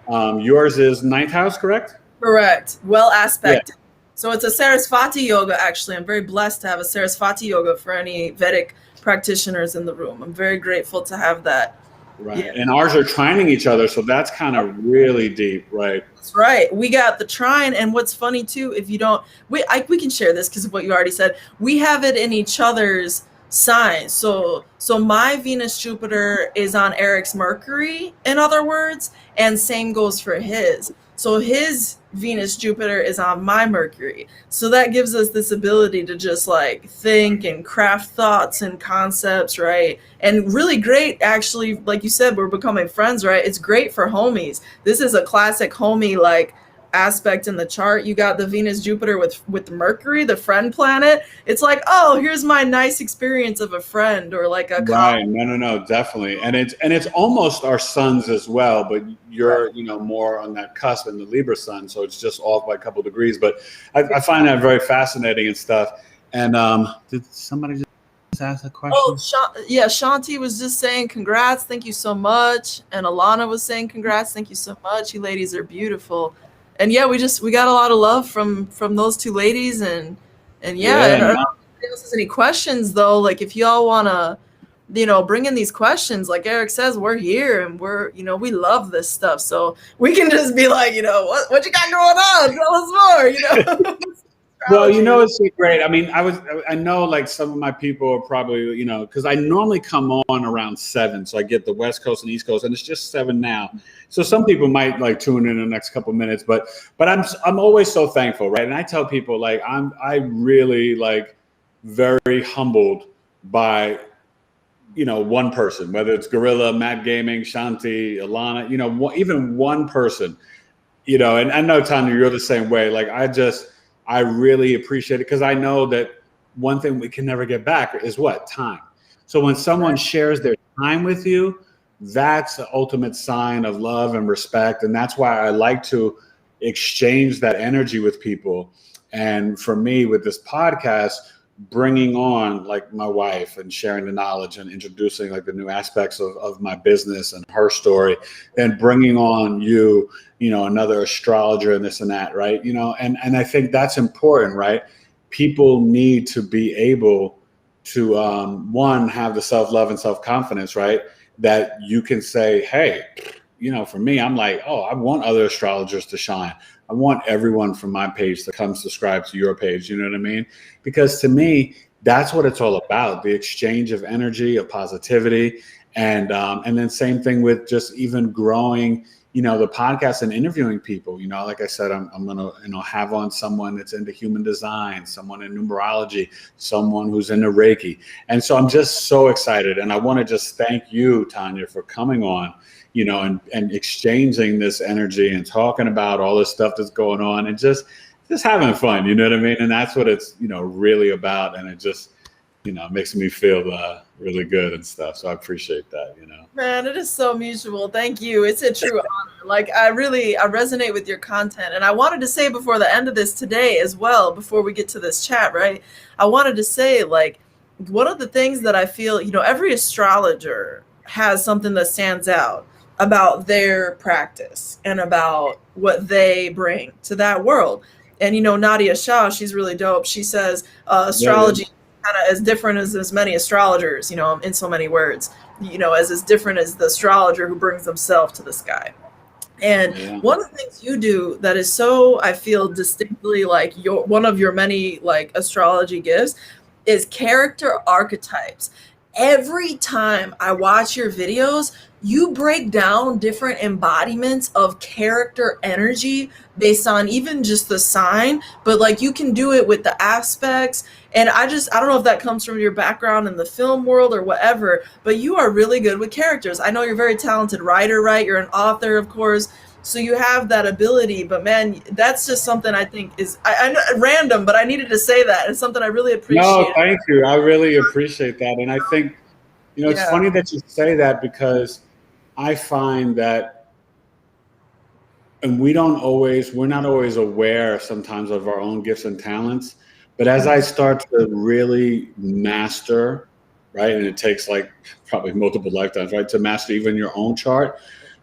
Speaker 1: Yours is 9th house, correct?
Speaker 4: Correct. Well aspected. Yeah. So it's a Sarasvati yoga, actually. I'm very blessed to have a Sarasvati yoga for any Vedic practitioners in the room. I'm very grateful to have that.
Speaker 1: Right. Yeah. And ours are trining each other, so that's kind of really deep, right?
Speaker 4: That's right. We got the trine, and what's funny too, if you don't, we can share this because of what you already said. We have it in each other's signs. So my Venus Jupiter is on Eric's Mercury, in other words, and same goes for his. So his Venus Jupiter is on my Mercury. So that gives us this ability to just like think and craft thoughts and concepts, right? And really great, actually, like you said, we're becoming friends, right? It's great for homies. This is a classic homie like aspect in the chart. You got the Venus Jupiter with Mercury, the friend planet. It's like, oh, here's my nice experience of a friend or like a
Speaker 1: right. No, definitely. And it's almost our suns as well, but you're more on that cusp in the Libra sun, so it's just off by a couple degrees. But I find that very fascinating and stuff. And did somebody just ask a question?
Speaker 4: Oh, Shanti was just saying congrats, thank you so much. And Alana was saying congrats, thank you so much. You ladies are beautiful. And yeah, we got a lot of love from those 2 ladies, and yeah. And I don't know if anyone has any questions though. Like if y'all wanna, bring in these questions, like Eric says, we're here and we're, we love this stuff. So we can just be like, what you got going on? Tell us more,
Speaker 1: Well, it's great. I mean, I know like some of my people are probably, because I normally come on around 7. So I get the West Coast and East Coast, and it's just 7 now. So some people might like tune in the next couple minutes, but I'm always so thankful, right? And I tell people like I really like very humbled by, one person, whether it's Gorilla, Matt Gaming, Shanti, Alana, even one person, and I know, Tanya, you're the same way. Like I really appreciate it because I know that one thing we can never get back is what? Time. So when someone shares their time with you, that's the ultimate sign of love and respect. And that's why I like to exchange that energy with people. And for me, with this podcast, bringing on like my wife and sharing the knowledge and introducing like the new aspects of my business and her story, and bringing on you know, another astrologer and this and that, right? You know, and I think that's important, right? People need to be able to, one, have the self-love and self-confidence, right? That you can say, hey, you know, for me, I'm like, oh, I want other astrologers to shine. I want everyone from my page to come subscribe to your page. You know what I mean? Because to me, that's what it's all about, the exchange of energy, of positivity. And then same thing with just even growing, you know, the podcast and interviewing people. You know, like I said, I'm going to, you know, have on someone that's into human design, someone in numerology, someone who's into Reiki. And so I'm just so excited. And I want to just thank you, Tanya, for coming on, you know, and exchanging this energy and talking about all this stuff that's going on and just having fun, you know what I mean? And that's what it's, you know, really about. And it just, you know, makes me feel really good and stuff. So I appreciate that, you know.
Speaker 4: Man, it is so mutual. Thank you. It's a true honor. Like, I resonate with your content. And I wanted to say before the end of this today as well, before we get to this chat, right? I wanted to say, like, one of the things that I feel, you know, every astrologer has something that stands out about their practice and about what they bring to that world. And, you know, Nadia Shah, she's really dope. She says astrology kind of as different as many astrologers, you know, in so many words, you know, as different as the astrologer who brings himself to the sky. And one of the things you do that is so, I feel distinctly like one of your many like astrology gifts is character archetypes. Every time I watch your videos, you break down different embodiments of character energy based on even just the sign, but like you can do it with the aspects. And I don't know if that comes from your background in the film world or whatever, but you are really good with characters. I know you're a very talented writer, right? You're an author, of course. So you have that ability, but man, that's just something I think is I know, random, but I needed to say that. It's something I really appreciate.
Speaker 1: No, thank you. I really appreciate that. And I think, you know, it's funny that you say that, because I find that, and we're not always aware sometimes of our own gifts and talents, but as I start to really master, right, and it takes like probably multiple lifetimes, right, to master even your own chart,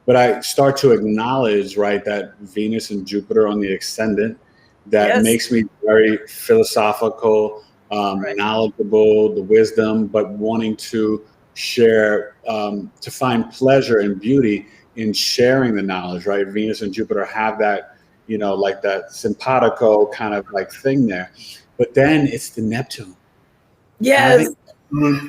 Speaker 1: but I start to acknowledge, right, that Venus and Jupiter on the ascendant, that makes me very philosophical, knowledgeable, the wisdom, but wanting to share, to find pleasure and beauty in sharing the knowledge, right? Venus and Jupiter have that, you know, like that simpatico kind of like thing there. But then it's the Neptune.
Speaker 4: Yes.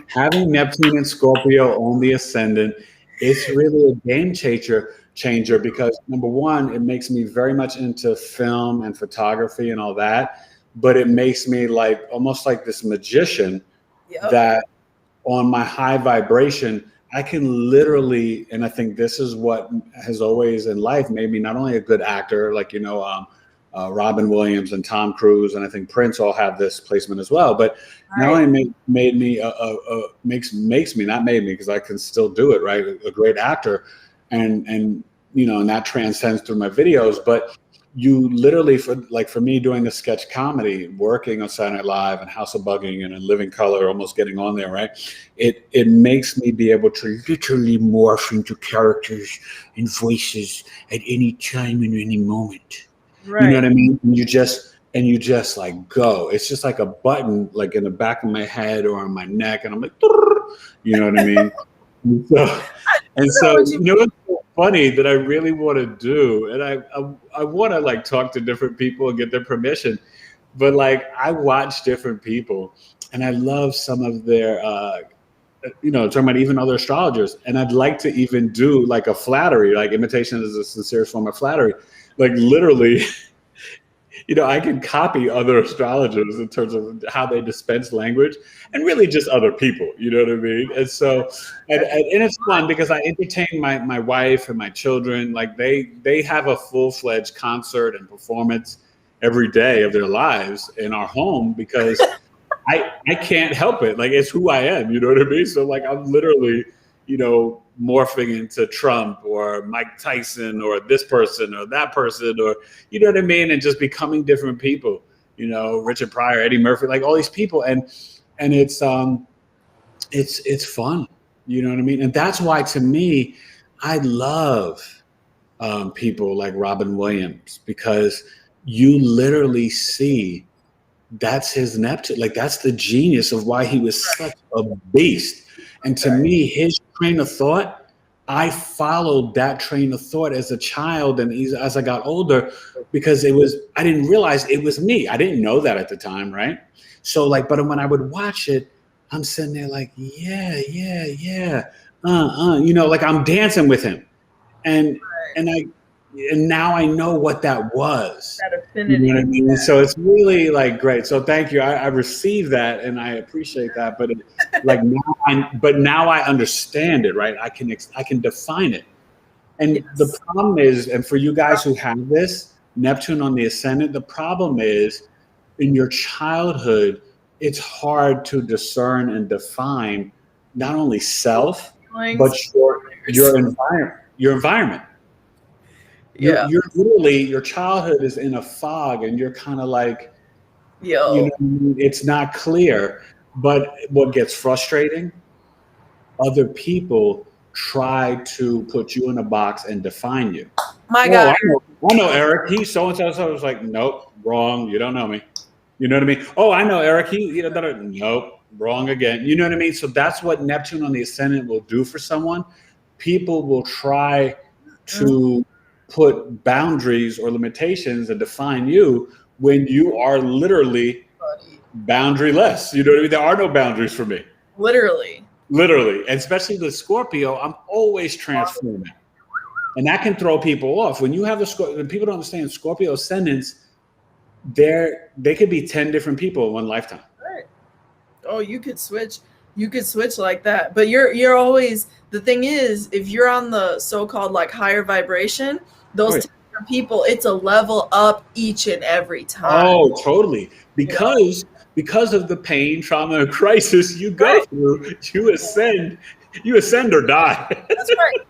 Speaker 1: Having Neptune and Scorpio on the ascendant, it's really a game changer because number one, it makes me very much into film and photography and all that, but it makes me like almost like this magician that on my high vibration, I can literally, and I think this is what has always in life made me not only a good actor, like, you know, Robin Williams and Tom Cruise, and I think Prince all have this placement as well, but not only made me, makes me, not made me, because I can still do it, right? A great actor, and you know, and that transcends through my videos, but you literally, for me doing a sketch comedy, working on Saturday Night Live and House of Bugging and in Living Color, almost getting on there, right? It makes me be able to literally morph into characters and voices at any time in any moment. Right. You know what I mean? And you just like go. It's just like a button, like in the back of my head or on my neck, and I'm like, you know what I mean? And so you know what's so funny that I really want to do, and I want to like talk to different people and get their permission, but like I watch different people, and I love some of their, you know, talking about even other astrologers, and I'd like to even do like a flattery, like imitation is a sincere form of flattery. Like literally, you know, I can copy other astrologers in terms of how they dispense language, and really just other people, you know what I mean? And so, and it's fun because I entertain my wife and my children. Like they have a full-fledged concert and performance every day of their lives in our home because I can't help it. Like it's who I am, you know what I mean? So like I'm literally, you know, morphing into Trump or Mike Tyson or this person or that person, or, you know what I mean? And just becoming different people. Richard Pryor, Eddie Murphy, like all these people, and it's fun. You know what I mean? And that's why, to me, I love people like Robin Williams, because you literally see that's his Neptune. Like, that's the genius of why he was such a beast. And to me, his train of thought, I followed that train of thought as a child and as I got older, because I didn't realize it was me. I didn't know that at the time, right? So but when I would watch it, I'm sitting there like, yeah, like I'm dancing with him. And now I know what that was.
Speaker 4: That affinity.
Speaker 1: You know what I mean? So it's really like great. So thank you. I received that and I appreciate that. But now I understand it, right? I can define it. And the problem is, and for you guys who have this Neptune on the ascendant, the problem is in your childhood, it's hard to discern and define not only self, but your environment.
Speaker 4: Yeah.
Speaker 1: You're literally, your childhood is in a fog and you're kind of like, it's not clear. But what gets frustrating, other people try to put you in a box and define you.
Speaker 4: My God.
Speaker 1: I know Eric, he's so-and-so. So I was like, nope, wrong. You don't know me. You know what I mean? Oh, I know Eric. Nope, wrong again. You know what I mean? So that's what Neptune on the ascendant will do for someone. People will try to put boundaries or limitations and define you when you are literally boundaryless. You know what I mean? There are no boundaries for me.
Speaker 4: Literally. And especially the Scorpio, I'm always transforming. And that can throw people off. When you have the Scorpio, when people don't understand Scorpio ascendants, they could be 10 different people in one lifetime. Right. Oh, you could switch like that. But you're always, the thing is, if you're on the so-called like higher vibration, those 10 different people, it's a level up each and every time.
Speaker 1: Oh, totally. Because of the pain, trauma, and crisis you go through, you ascend or die.
Speaker 4: That's right.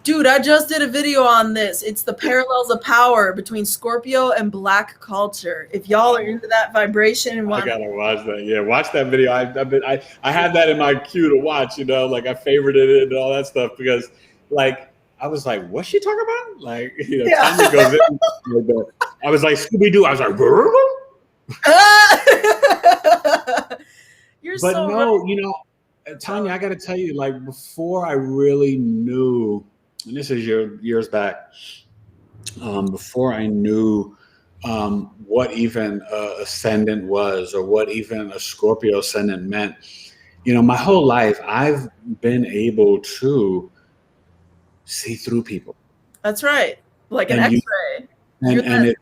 Speaker 4: Dude, I just did a video on this. It's the parallels of power between Scorpio and Black culture. If y'all are into that vibration and
Speaker 1: I gotta watch that. Yeah, watch that video. I had that in my queue to watch. Like I favorited it and all that stuff because, like, I was like, "What's she talking about?" Like, Tanya goes in. I was like Scooby Doo. I was like,
Speaker 4: You're
Speaker 1: but
Speaker 4: so
Speaker 1: no,
Speaker 4: right.
Speaker 1: Tanya, I got to tell you, like, before I really knew, and this is years back, before I knew what even ascendant was or what even a Scorpio ascendant meant, my whole life I've been able to see through people.
Speaker 4: That's right, like an X-ray.
Speaker 1: And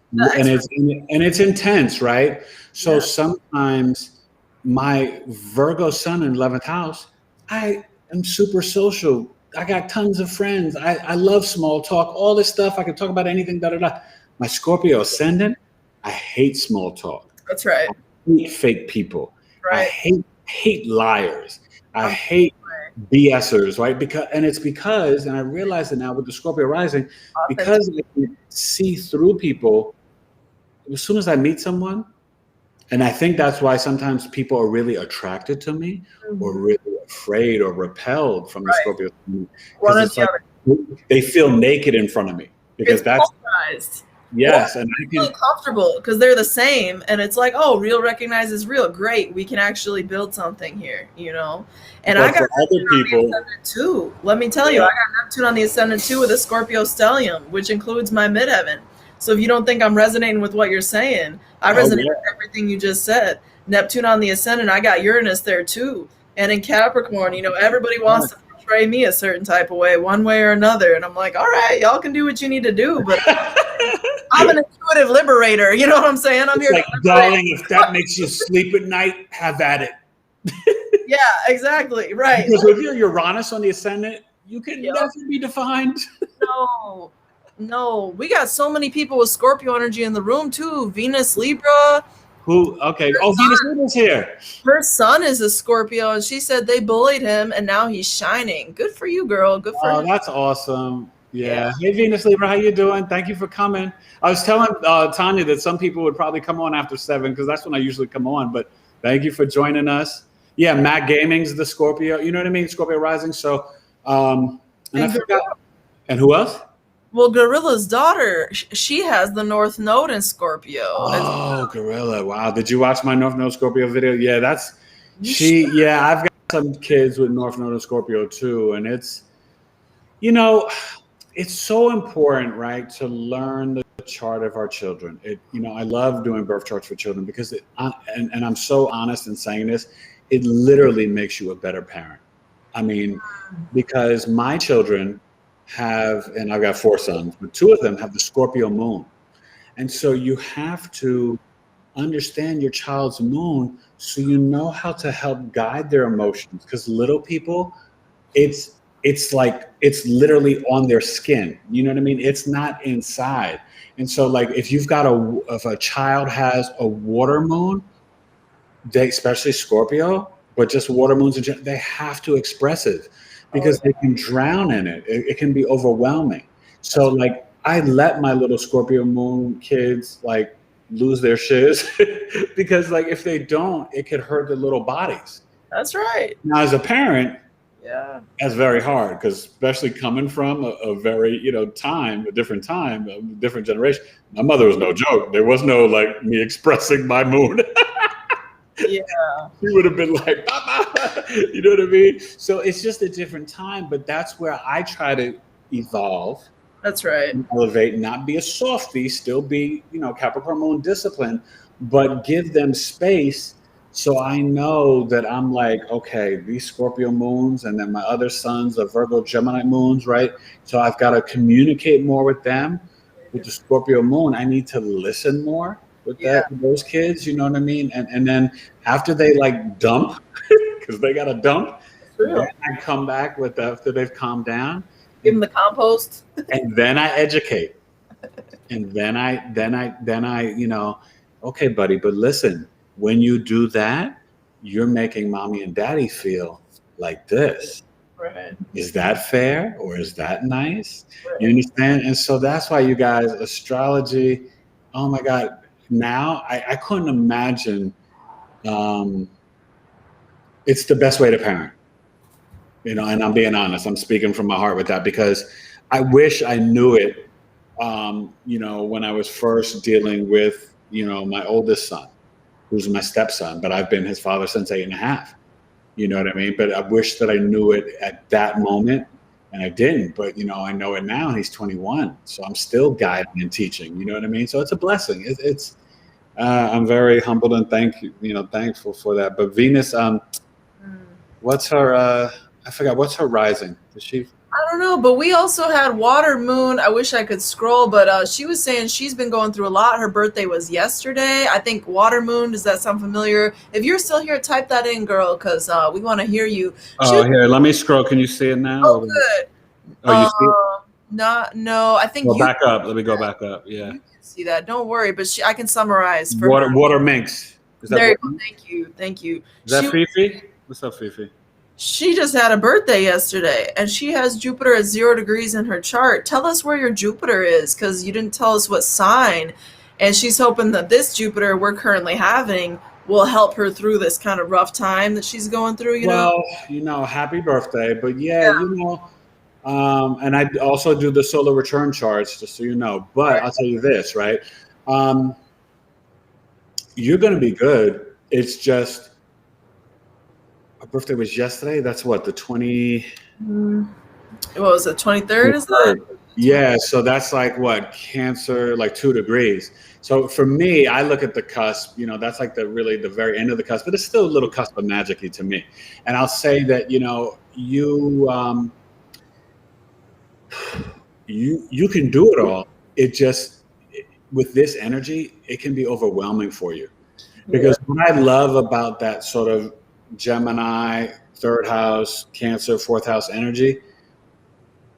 Speaker 1: it's intense, right? So sometimes my Virgo sun in 11th house, I am super social. I got tons of friends. I love small talk, all this stuff. I can talk about anything, My Scorpio ascendant, I hate small talk.
Speaker 4: That's right.
Speaker 1: I hate fake people.
Speaker 4: Right.
Speaker 1: I hate liars. I hate BSers, right? Because, and I realize it now with the Scorpio rising, because I can see through people as soon as I meet someone. And I think that's why sometimes people are really attracted to me or really afraid or repelled from the Scorpio. Because they feel naked in front of me because that's polarized. Yes, and I
Speaker 4: feel comfortable because they're the same, and it's like, oh, real recognizes real. Great, we can actually build something here, And I got
Speaker 1: other people
Speaker 4: on the ascendant too. Let me tell you, I got Neptune on the ascendant too with a Scorpio stellium, which includes my midheaven. So if you don't think I'm resonating with what you're saying, I resonate with everything you just said. Neptune on the ascendant, I got Uranus there too, and in Capricorn, everybody wants to portray me a certain type of way, one way or another, and I'm like, all right, y'all can do what you need to do, but I'm an intuitive liberator. You know what I'm saying? I'm here.
Speaker 1: Like, darling, if that makes you sleep at night, have at it.
Speaker 4: Yeah, exactly. Right.
Speaker 1: Because with your Uranus on the ascendant, you can never be defined.
Speaker 4: No. We got so many people with Scorpio energy in the room too. Venus, Libra.
Speaker 1: Who? Okay. Venus Libra's here.
Speaker 4: Her son is a Scorpio, and she said they bullied him, and now he's shining. Good for you, girl. Good for you.
Speaker 1: Oh, that's awesome. Yeah. Hey, Venus Libra, how you doing? Thank you for coming. I was telling Tanya that some people would probably come on after 7 because that's when I usually come on. But thank you for joining us. Yeah, Matt Gaming's the Scorpio. You know what I mean? Scorpio rising. So, and I forgot. And who else?
Speaker 4: Well, Gorilla's daughter, she has the North Node in Scorpio.
Speaker 1: Oh, Gorilla. Wow. Did you watch my North Node Scorpio video? Yeah, that's she. Yeah, I've got some kids with North Node and Scorpio too. And it's, you know, it's so important, right, to learn the chart of our children. I love doing birth charts for children because and I'm so honest in saying this, it literally makes you a better parent. I mean, because my children have, and I've got 4 sons, but 2 of them have the Scorpio moon. And so you have to understand your child's moon so you know how to help guide their emotions. Because little people, it's like it's literally on their skin. You know what I mean? It's not inside. And so like if if a child has a water moon, especially Scorpio, but just water moons in general, they have to express it because they can drown in it. It can be overwhelming. So like I let my little Scorpio moon kids like lose their shiz because like if they don't, it could hurt their little bodies.
Speaker 4: That's right.
Speaker 1: Now as a parent,
Speaker 4: yeah,
Speaker 1: that's very hard because especially coming from a very, a different time, a different generation. My mother was no joke. There was no like me expressing my moon.
Speaker 4: Yeah.
Speaker 1: She would have been like, Papa, you know what I mean? So it's just a different time, but that's where I try to evolve.
Speaker 4: That's right.
Speaker 1: Elevate, not be a softie, still be, Capricorn moon discipline, but give them space. So I know that I'm like, okay, these Scorpio moons, and then my other sons are Virgo Gemini moons, right? So I've got to communicate more with them. With the Scorpio moon, I need to listen more with those kids, you know what I mean? And then after they like dump, because they got to dump, then I come back after they've calmed down.
Speaker 4: Give them the compost.
Speaker 1: And then I educate. And then I, okay, buddy, but listen, when you do that, you're making mommy and daddy feel like this.
Speaker 4: Right.
Speaker 1: Is that fair or is that nice? Right. You understand? And so that's why you guys, astrology, oh my God, now I couldn't imagine. It's the best way to parent, and I'm being honest. I'm speaking from my heart with that because I wish I knew it, when I was first dealing with, my oldest son, who's my stepson, but I've been his father since 8.5. You know what I mean? But I wish that I knew it at that moment, and I didn't. But I know it now, and he's 21, so I'm still guiding and teaching. You know what I mean? So it's a blessing. I'm very humbled and thankful for that. But Venus, what's her? I forgot. What's her rising? Does she?
Speaker 4: I don't know, but we also had water moon. I wish I could scroll, but she was saying she's been going through a lot. Her birthday was yesterday. I think water moon. Does that sound familiar? If you're still here, type that in, girl, because we want to hear you.
Speaker 1: Here, let me scroll. Can you see it now?
Speaker 4: Oh, good.
Speaker 1: Oh, you see it?
Speaker 4: No. I think
Speaker 1: go back up. Let me go back up. Yeah.
Speaker 4: You can see that. Don't worry, but I can summarize. For
Speaker 1: water minx.
Speaker 4: There you go. Thank you.
Speaker 1: Is that Fifi? What's up, Fifi?
Speaker 4: She just had a birthday yesterday, and she has Jupiter at 0 degrees in her chart. Tell us where your Jupiter is, because you didn't tell us what sign. And she's hoping that this Jupiter we're currently having will help her through this kind of rough time that she's going through,
Speaker 1: Well, happy birthday. But and I also do the solar return charts, just so you know. But I'll tell you this, right? You're going to be good. It's just, her birthday was yesterday. That's what, the 20?
Speaker 4: What was it, 23rd? Is that?
Speaker 1: Yeah, so that's like what, Cancer, like 2 degrees. So for me, I look at the cusp. That's like the very end of the cusp, but it's still a little cusp of magic-y to me. And I'll say that you can do it all. It just, with this energy, it can be overwhelming for you. Because what I love about that sort of Gemini, 3rd house, Cancer, 4th house energy,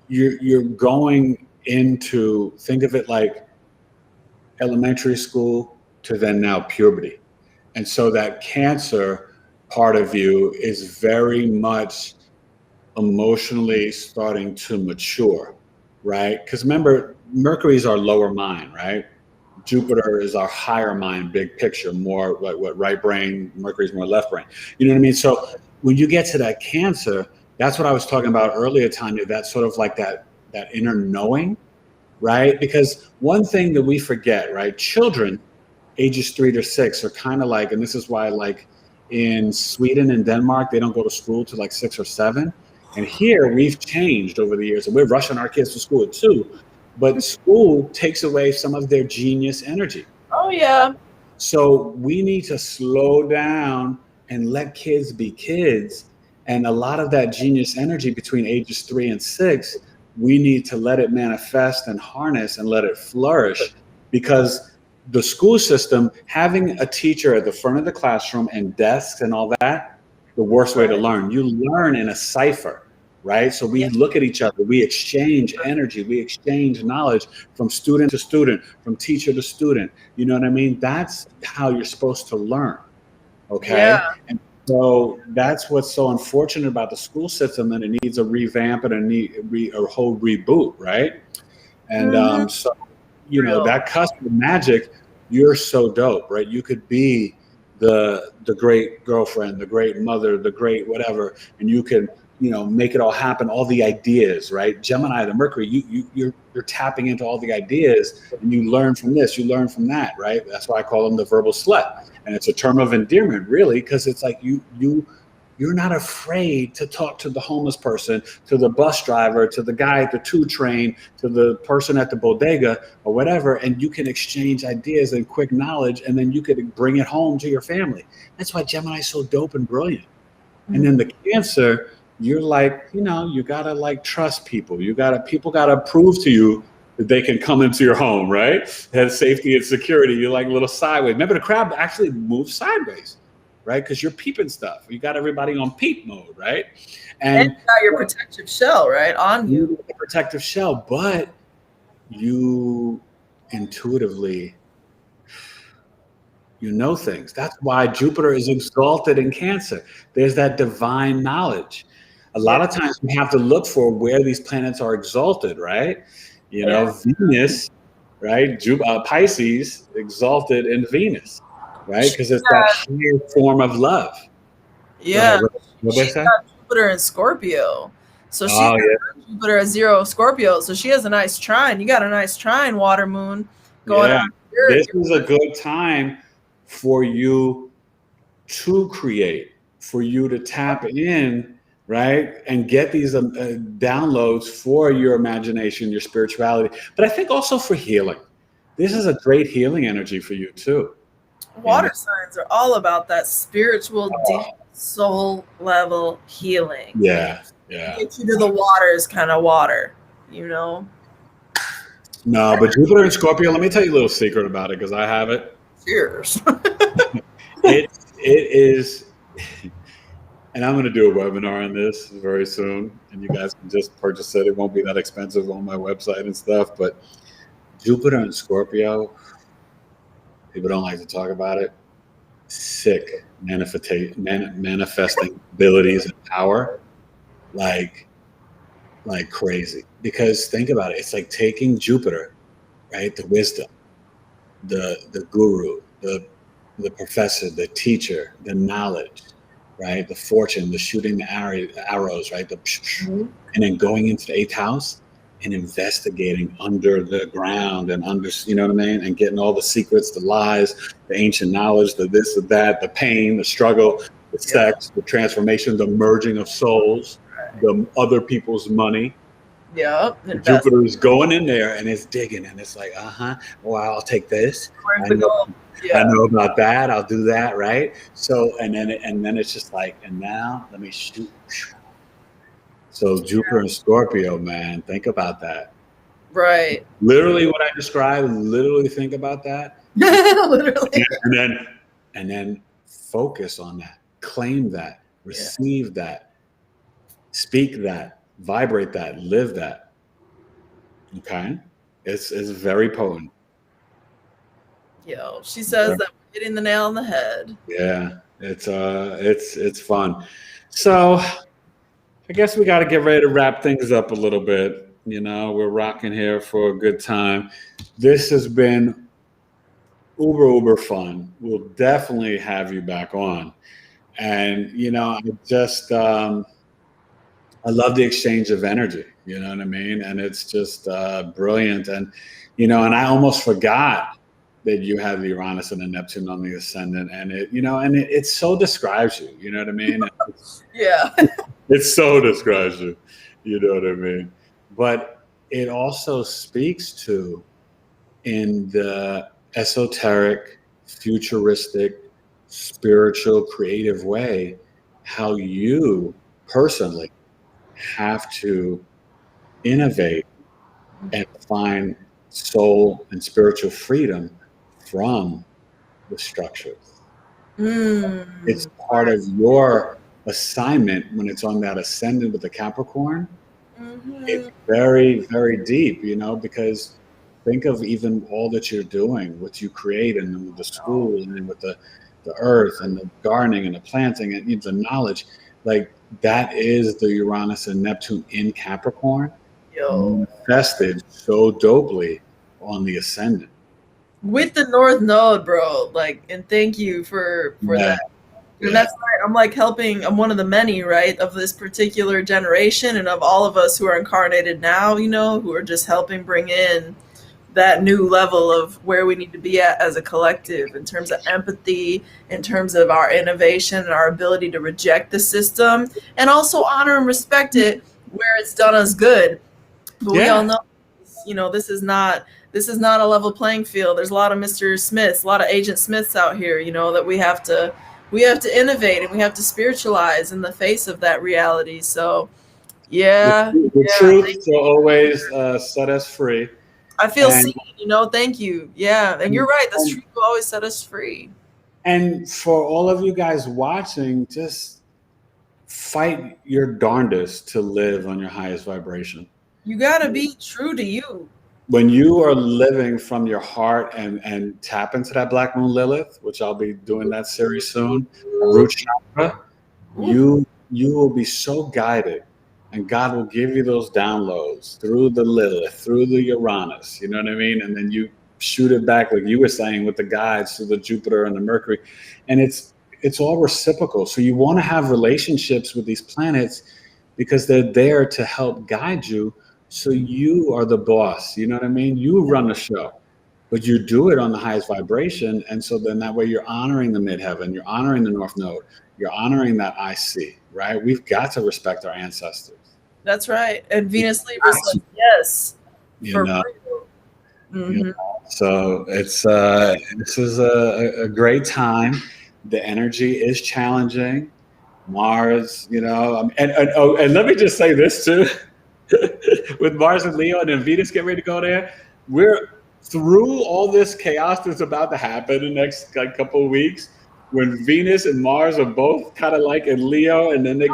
Speaker 1: you're going into, think of it like elementary school to then now puberty. And so that Cancer part of you is very much emotionally starting to mature. right? Because remember, Mercury is our lower mind, right? Jupiter is our higher mind, big picture, more like what right brain, Mercury's more left brain. You know what I mean? So when you get to that Cancer, that's what I was talking about earlier, Tanya, that sort of like that inner knowing, right? Because one thing that we forget, right? Children, ages 3 to 6 are kind of like, and this is why like in Sweden and Denmark, they don't go to school till like 6 or 7. And here we've changed over the years and we're rushing our kids to school too. But school takes away some of their genius energy.
Speaker 4: Oh, yeah.
Speaker 1: So we need to slow down and let kids be kids. And a lot of that genius energy between ages 3 and 6, we need to let it manifest and harness and let it flourish. Because the school system, having a teacher at the front of the classroom and desks and all that, the worst way to learn. You learn in a cipher. Right? So we look at each other, we exchange energy, we exchange knowledge from student to student, from teacher to student. You know what I mean? That's how you're supposed to learn. Okay.
Speaker 4: Yeah.
Speaker 1: And so that's what's so unfortunate about the school system, and it needs a revamp and a whole reboot. Right. And so, you know, that cusp of magic, you're so dope, right? You could be the great girlfriend, the great mother, the great whatever, and you can, you know, make it all happen, all the ideas, right? Gemini, the Mercury, you're tapping into all the ideas, and you learn from this, you learn from that, right? That's why I call them the verbal slut. And it's a term of endearment, really, because it's like you're not afraid to talk to the homeless person, to the bus driver, to the guy at the 2 train, to the person at the bodega or whatever, and you can exchange ideas and quick knowledge, and then you could bring it home to your family. That's why Gemini is so dope and brilliant. And then the Cancer, you're like, you know, you gotta like trust people. People gotta prove to you that they can come into your home, right? Have safety and security. You're like a little sideways. Remember, the crab actually moves sideways, right? Because you're peeping stuff. You got everybody on peep mode, right?
Speaker 4: And you got your protective shell, right, on you.
Speaker 1: Protective shell, but you intuitively, you know things. That's why Jupiter is exalted in Cancer. There's that divine knowledge. A lot of times we have to look for where these planets are exalted, right? You know, Venus, right? Pisces exalted in Venus, right? Because it's that higher form of love.
Speaker 4: Yeah. She's got Jupiter in Scorpio. So she's got Jupiter at 0 Scorpio. So she has a nice trine. You got a nice trine, water moon, going on.
Speaker 1: This is a good time for you to create, for you to tap in, right? And get these downloads for your imagination, your spirituality, but I think also for healing. This is a great healing energy for you too.
Speaker 4: Water signs are all about that spiritual, deep soul level healing.
Speaker 1: Yeah.
Speaker 4: Get you to the waters kind of water, you know?
Speaker 1: No, but Jupiter and Scorpio, let me tell you a little secret about it because I have it.
Speaker 4: Cheers.
Speaker 1: It is, and I'm going to do a webinar on this very soon, and you guys can just purchase it. It won't be that expensive on my website and stuff, but Jupiter and Scorpio, people don't like to talk about it. Sick manifesting abilities and power, like crazy. Because think about it, it's like taking Jupiter, right? The wisdom, the guru, the professor, the teacher, the knowledge, right? The fortune, the shooting the arrows, right? And then going into the 8th house and investigating under the ground and under, you know what I mean? And getting all the secrets, the lies, the ancient knowledge, the this, the that, the pain, the struggle, the sex, the transformation, the merging of souls, the other people's money.
Speaker 4: Yeah.
Speaker 1: Jupiter is going in there and it's digging and it's like, well, I'll take this. I know about that. I'll do that, right? So and then it's just like, and now let me shoot. So Jupiter and Scorpio, man, think about that.
Speaker 4: Right.
Speaker 1: Literally what I described, literally think about that.
Speaker 4: Literally.
Speaker 1: And then focus on that. Claim that. Receive that. Speak that. Vibrate that. Live that. Okay? It's very potent.
Speaker 4: Yo, she says that we're hitting the nail on the head.
Speaker 1: Yeah, it's fun. So I guess we got to get ready to wrap things up a little bit. We're rocking here for a good time. This has been uber fun. We'll definitely have you back on. And, I just, I love the exchange of energy, you know what I mean? And it's just brilliant. And, and I almost forgot that you have the Uranus and the Neptune on the ascendant, and it so describes you, you know what I mean?
Speaker 4: Yeah.
Speaker 1: It so describes you, you know what I mean? But it also speaks to, in the esoteric, futuristic, spiritual, creative way, how you personally have to innovate and find soul and spiritual freedom from the structures. It's part of your assignment when it's on that ascendant with the Capricorn. It's very, very deep, because think of even all that you're doing, what you create, and with the school, and then with the earth, and the gardening, and the planting, and the knowledge. Like, that is the Uranus and Neptune in Capricorn, manifested so dopely on the ascendant. With
Speaker 4: the North Node, bro. And thank you for that. And that's right. I'm one of the many, right, of this particular generation, and of all of us who are incarnated now, who are just helping bring in that new level of where we need to be at as a collective, in terms of empathy, in terms of our innovation and our ability to reject the system, and also honor and respect it where it's done us good. But we all know, this is not a level playing field. There's a lot of Mr. Smiths, a lot of Agent Smiths out here, that we have to innovate, and we have to spiritualize in the face of that reality. So, the
Speaker 1: truth will always set us free.
Speaker 4: I feel seen, thank you. Yeah, and you're right. The truth will always set us free.
Speaker 1: And for all of you guys watching, just fight your darndest to live on your highest vibration. You
Speaker 4: got to be true to you.
Speaker 1: When you are living from your heart and tap into that Black Moon Lilith, which I'll be doing that series soon, root chakra, you will be so guided, and God will give you those downloads through the Lilith, through the Uranus, you know what I mean? And then you shoot it back, like you were saying, with the guides through the Jupiter and the Mercury. And it's all reciprocal. So you want to have relationships with these planets because they're there to help guide you. So you are the boss, you know what I mean? You run the show, but you do it on the highest vibration. And so then that way you're honoring the midheaven, you're honoring the North Node, you're honoring that IC, right? We've got to respect our ancestors.
Speaker 4: That's right. And Venus Libra says yes. For real.
Speaker 1: Mm-hmm. So this is a great time. The energy is challenging. Mars, and let me just say this too. With Mars and Leo, and then Venus get ready to go there, we're through all this chaos that's about to happen in the next couple of weeks, when Venus and Mars are both kind of like in Leo, and then they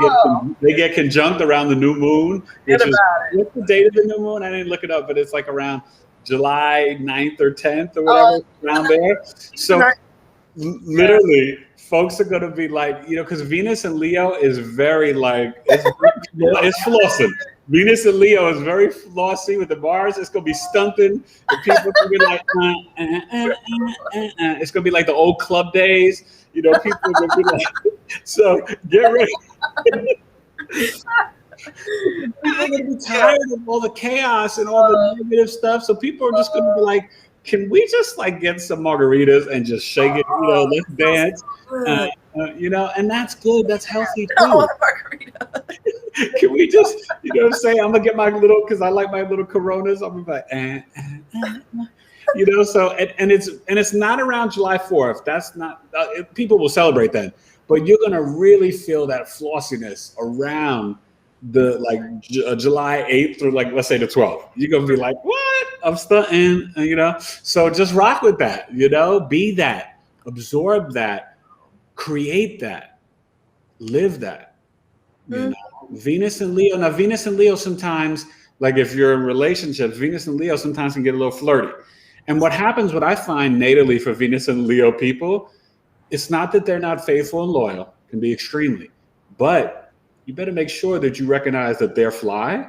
Speaker 1: get conjunct around the new moon, which is, what's the date of the new moon? I didn't look it up, but it's like around July 9th or 10th or whatever, around there. So literally, folks are going to be like, because Venus and Leo is very it's flossing. Venus and Leo is very flossy. With the Mars, it's going to be stunting. And people can be like, it's going to be like the old club days. People are going to be like, so get ready. People are going to be tired of all the chaos and all the negative stuff. So people are just going to be like, can we just get some margaritas and just shake it? Let's dance. And that's good. That's healthy too. I want a margarita. Can we just, I'm saying, I'm gonna get my little, because I like my little Coronas. I'm gonna be like, So and it's not around July 4th. That's not. People will celebrate then, but you're gonna really feel that flossiness around the July 8th through let's say the 12th. You're gonna be like, what? I'm stunting, So just rock with that. Be that, absorb that, create that, live that. Venus and Leo. Now, Venus and Leo sometimes, if you're in relationships, Venus and Leo sometimes can get a little flirty. And what I find natally for Venus and Leo people, it's not that they're not faithful and loyal, can be extremely, but you better make sure that you recognize that they're fly,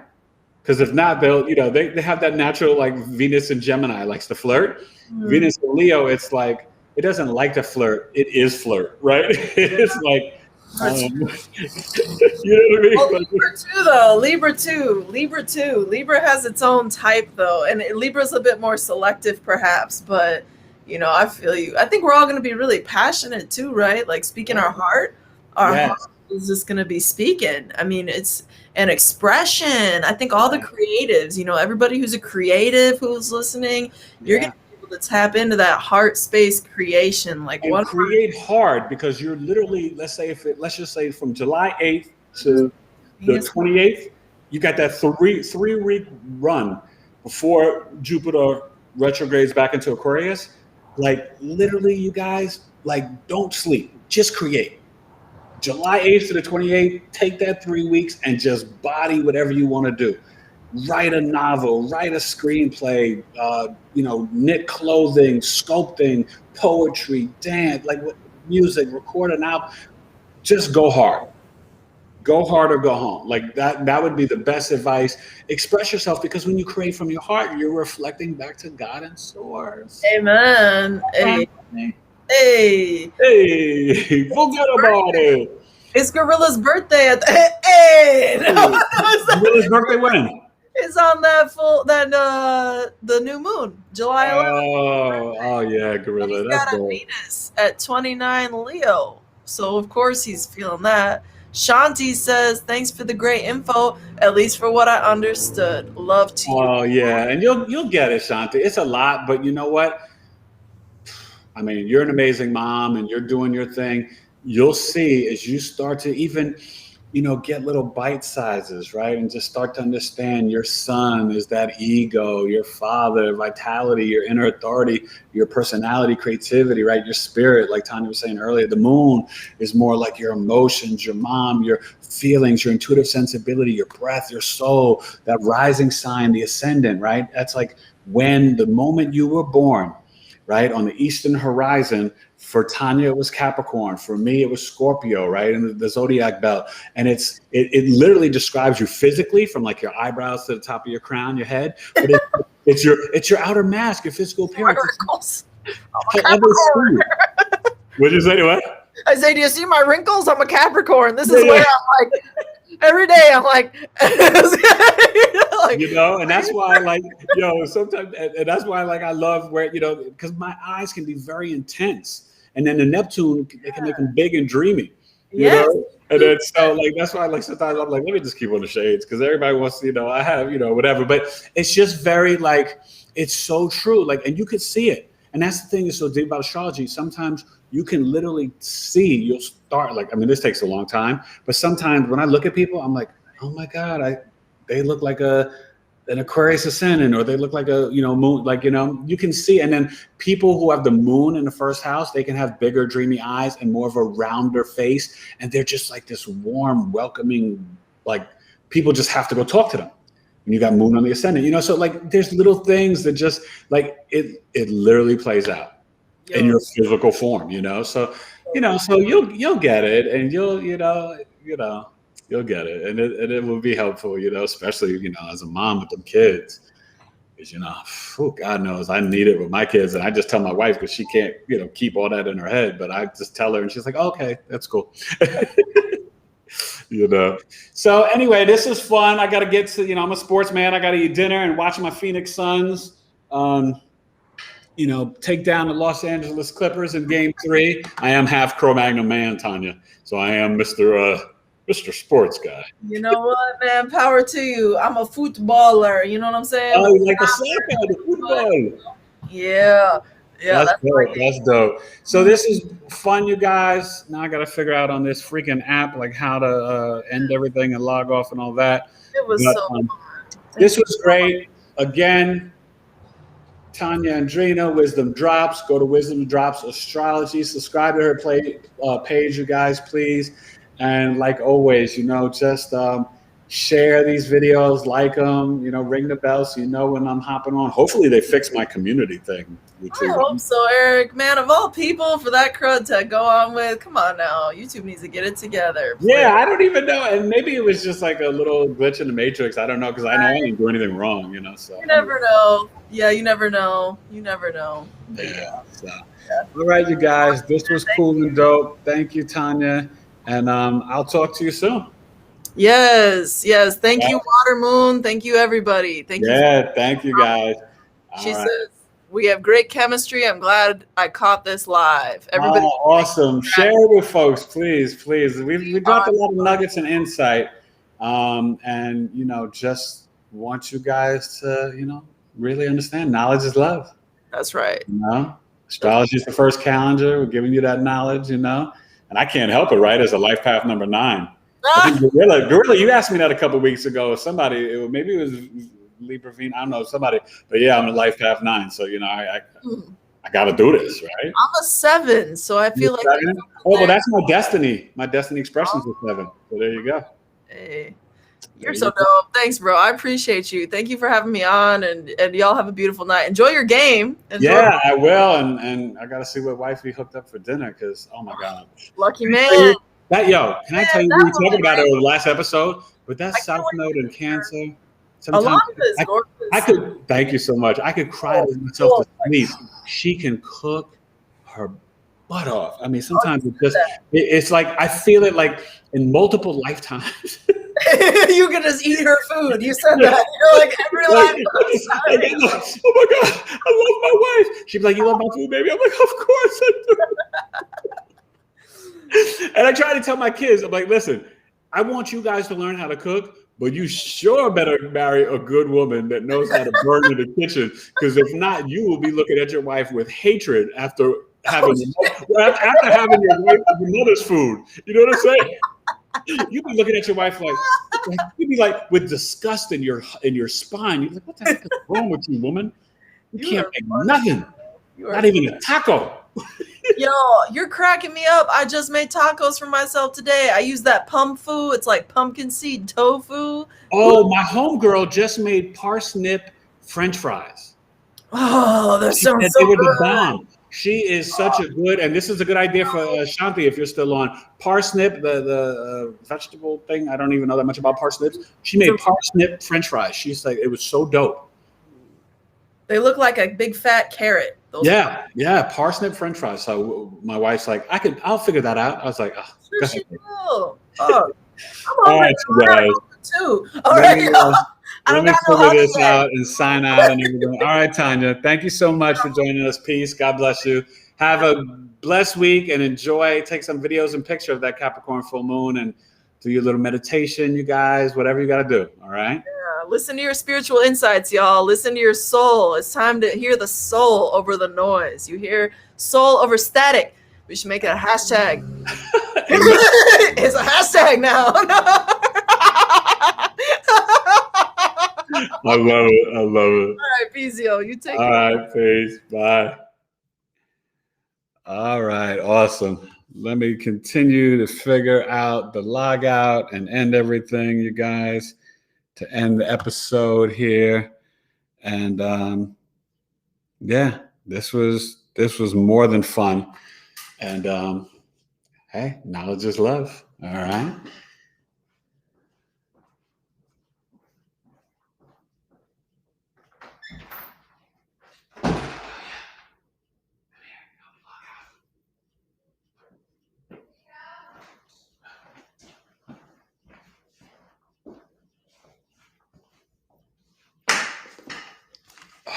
Speaker 1: Because if not, they'll, you know, they have that natural, like Venus and Gemini likes to flirt. Venus and Leo, it's like, it doesn't like to flirt. It is flirt, right? It's like, you know what I mean?
Speaker 4: Well, Libra too, though. Libra too. Libra has its own type, though. And Libra's a bit more selective, perhaps. But, you know, I feel you. I think we're all going to be really passionate, too, right? Like, speaking our heart. Our heart is just going to be speaking. I mean, it's an expression. I think all the creatives, you know, everybody who's a creative who's listening, you're going to be able to tap into that heart space creation. Like,
Speaker 1: and
Speaker 4: what
Speaker 1: create hard, because you're literally, let's just say from July 8th to the 28th, you got that three-week run before Jupiter retrogrades back into Aquarius. Like, literally, you guys, like, don't sleep, just create. July 8th to the 28th, take that 3 weeks and just body whatever you want to do. Write a novel, write a screenplay, you know, knit clothing, sculpting, poetry, dance, like music, record an album. Just go hard. Go hard or go home. Like that would be the best advice. Express yourself, because when you create from your heart, you're reflecting back to God and source.
Speaker 4: Amen. Hey.
Speaker 1: Hey, forget about it.
Speaker 4: It's Gorilla's birthday at the
Speaker 1: Gorilla's birthday when?
Speaker 4: It's on the new moon, July 11th.
Speaker 1: Oh yeah, Gorilla.
Speaker 4: He's
Speaker 1: That's
Speaker 4: got a
Speaker 1: cool.
Speaker 4: Venus at 29 Leo. So of course he's feeling that. Shanti says, thanks for the great info, at least for what I understood. Love to you.
Speaker 1: Oh yeah, and you'll get it, Shanti. It's a lot, but you know what? I mean, you're an amazing mom and you're doing your thing. You'll see as you start to even, you know, get little bite sizes, right? And just start to understand your son is that ego, your father, vitality, your inner authority, your personality, creativity, right? Your spirit, like Tanya was saying earlier. The moon is more like your emotions, your mom, your feelings, your intuitive sensibility, your breath, your soul, that rising sign, the ascendant, right? That's like when the moment you were born, right? On the eastern horizon, for Tanya, it was Capricorn. For me, it was Scorpio, right? And the zodiac belt. And it literally describes you physically, from like your eyebrows to the top of your crown, your head. But it's your outer mask, your physical appearance. What'd you say to what?
Speaker 4: I say, do you see my wrinkles? I'm a Capricorn. This is where I'm like, every day I'm like,
Speaker 1: you know, and that's why, like, sometimes, and that's why, like, I love where, you know, because my eyes can be very intense. And then the Neptune, they can make them big and dreamy, you know? And then, so, like, that's why, like, sometimes I'm like, let me just keep on the shades, because everybody wants to, you know, I have, you know, whatever. But it's just very, like, it's so true. Like, and you could see it. And that's the thing that's so deep about astrology. Sometimes you can literally see, you'll start, like, I mean, this takes a long time. But sometimes when I look at people, I'm like, oh, my God, they look like an Aquarius ascendant, or they look like a, you know, moon, like, you know, you can see. And then people who have the moon in the first house, they can have bigger, dreamy eyes and more of a rounder face. And they're just like this warm, welcoming, like, people just have to go talk to them. And you got moon on the ascendant, you know, so like there's little things that just like it literally plays out in your physical form, you know. So, you know, so you'll get it, and you'll get it, and it will be helpful, you know, especially, you know, as a mom with them kids, because, you know, God knows I need it with my kids, and I just tell my wife, because she can't, you know, keep all that in her head, but I just tell her, and she's like, oh, okay, that's cool. You know. So anyway, this is fun. I got to get to, you know, I'm a sports man. I got to eat dinner and watch my Phoenix Suns, you know, take down the Los Angeles Clippers in Game 3. I am half Cro-Magnon man, Tanya. So I am Mr. Sports guy.
Speaker 4: You know what, man? Power to you. I'm a footballer. You know what I'm saying?
Speaker 1: Oh, you like the soccer, the football.
Speaker 4: Yeah. Yeah,
Speaker 1: that's dope. That's dope. So this is fun, you guys. Now I got to figure out on this freaking app, like how to end everything and log off and all that.
Speaker 4: It was so fun.
Speaker 1: This was great. Again, Tanya Andrina, Wizdom Dropz. Go to Wizdom Dropz Astrology. Subscribe to her page, you guys, please. And like always, you know, just share these videos, like them, you know, ring the bell so you know when I'm hopping on. Hopefully they fix my community thing.
Speaker 4: I hope so, Eric. Man, of all people for that crud to go on with, come on now. YouTube needs to get it together. Please.
Speaker 1: Yeah, I don't even know. And maybe it was just like a little glitch in the matrix. I don't know, because I know I didn't do anything wrong, you know. So
Speaker 4: you never know. Yeah, you never know. You never know.
Speaker 1: Yeah. So. All right, you guys. This was cool and dope. Thank you, Tanya. And I'll talk to you soon.
Speaker 4: Yes. Thank you, Water Moon. Thank you, everybody. Thank you.
Speaker 1: Yeah, thank you, guys.
Speaker 4: She says, we have great chemistry. I'm glad I caught this live. Everybody,
Speaker 1: awesome. Share it with folks, please. We dropped a lot of nuggets and insight. And, you know, just want you guys to, you know, really understand knowledge is love.
Speaker 4: That's right.
Speaker 1: You know, astrology is the first calendar. We're giving you that knowledge, you know, and I can't help it, right? As a life path number 9. I think Gorilla, you asked me that a couple weeks ago. Somebody, maybe it was Libra Venus, I don't know, somebody, but yeah, I'm a life path 9. So, you know, I got to do this, right?
Speaker 4: I'm a 7. So I feel like.
Speaker 1: Well, that's my destiny. My destiny expressions is 7. So there you go.
Speaker 4: Hey, you're so dope. Thanks, bro. I appreciate you. Thank you for having me on, and y'all have a beautiful night. Enjoy your game.
Speaker 1: Yeah, I will. And I got to see what wifey hooked up for dinner, because, oh my God.
Speaker 4: Lucky man.
Speaker 1: Can I tell you, we were talking about it in the last episode, but that South Node in Cancer, sometimes I could, thank you so much. I could cry myself to sleep. She can cook her butt off. I mean, sometimes it's like, I feel it like in multiple lifetimes.
Speaker 4: You can just eat her food. You said that. You're like, every lifetime.
Speaker 1: Oh my God, I love my wife. She'd be like, you love my food, baby? I'm like, of course I do. And I try to tell my kids, I'm like, listen, I want you guys to learn how to cook, but you sure better marry a good woman that knows how to burn in the kitchen, because if not, you will be looking at your wife with hatred after having your mother's food. You know what I'm saying? You'd be looking at your wife like you'd be like with disgust in your spine. You're like, what the heck is wrong with you, woman? You can't make nothing. Not even a taco.
Speaker 4: Yo, you're cracking me up. I just made tacos for myself today. I use that pumfu. It's like pumpkin seed tofu.
Speaker 1: Oh, my homegirl just made parsnip French fries.
Speaker 4: Oh, that sounds so good.
Speaker 1: The bomb. She is such a good, and this is a good idea for Shanti if you're still on. Parsnip, the vegetable thing. I don't even know that much about parsnips. She made parsnip French fries. She's like, it was so dope.
Speaker 4: They look like a big fat carrot.
Speaker 1: Yeah, parsnip French fries. So my wife's like, I'll figure that out. I was like,
Speaker 4: oh,
Speaker 1: all right, you guys.
Speaker 4: Too. All right,
Speaker 1: let me figure this out and sign out and everything. All right, Tanya, thank you so much for joining us. Peace. God bless you. Have a blessed week and enjoy. Take some videos and picture of that Capricorn full moon and do your little meditation, you guys, whatever you got to do. All right.
Speaker 4: Listen to your spiritual insights, y'all. Listen to your soul. It's time to hear the soul over the noise. You hear soul over static. We should make it a hashtag. It's a hashtag now.
Speaker 1: I love it. I love it.
Speaker 4: All right, peace, yo. You take
Speaker 1: All right, peace. Bye. All right, awesome. Let me continue to figure out the log out and end everything, you guys, to end the episode here. And yeah, this was more than fun. And hey, knowledge is love. All right.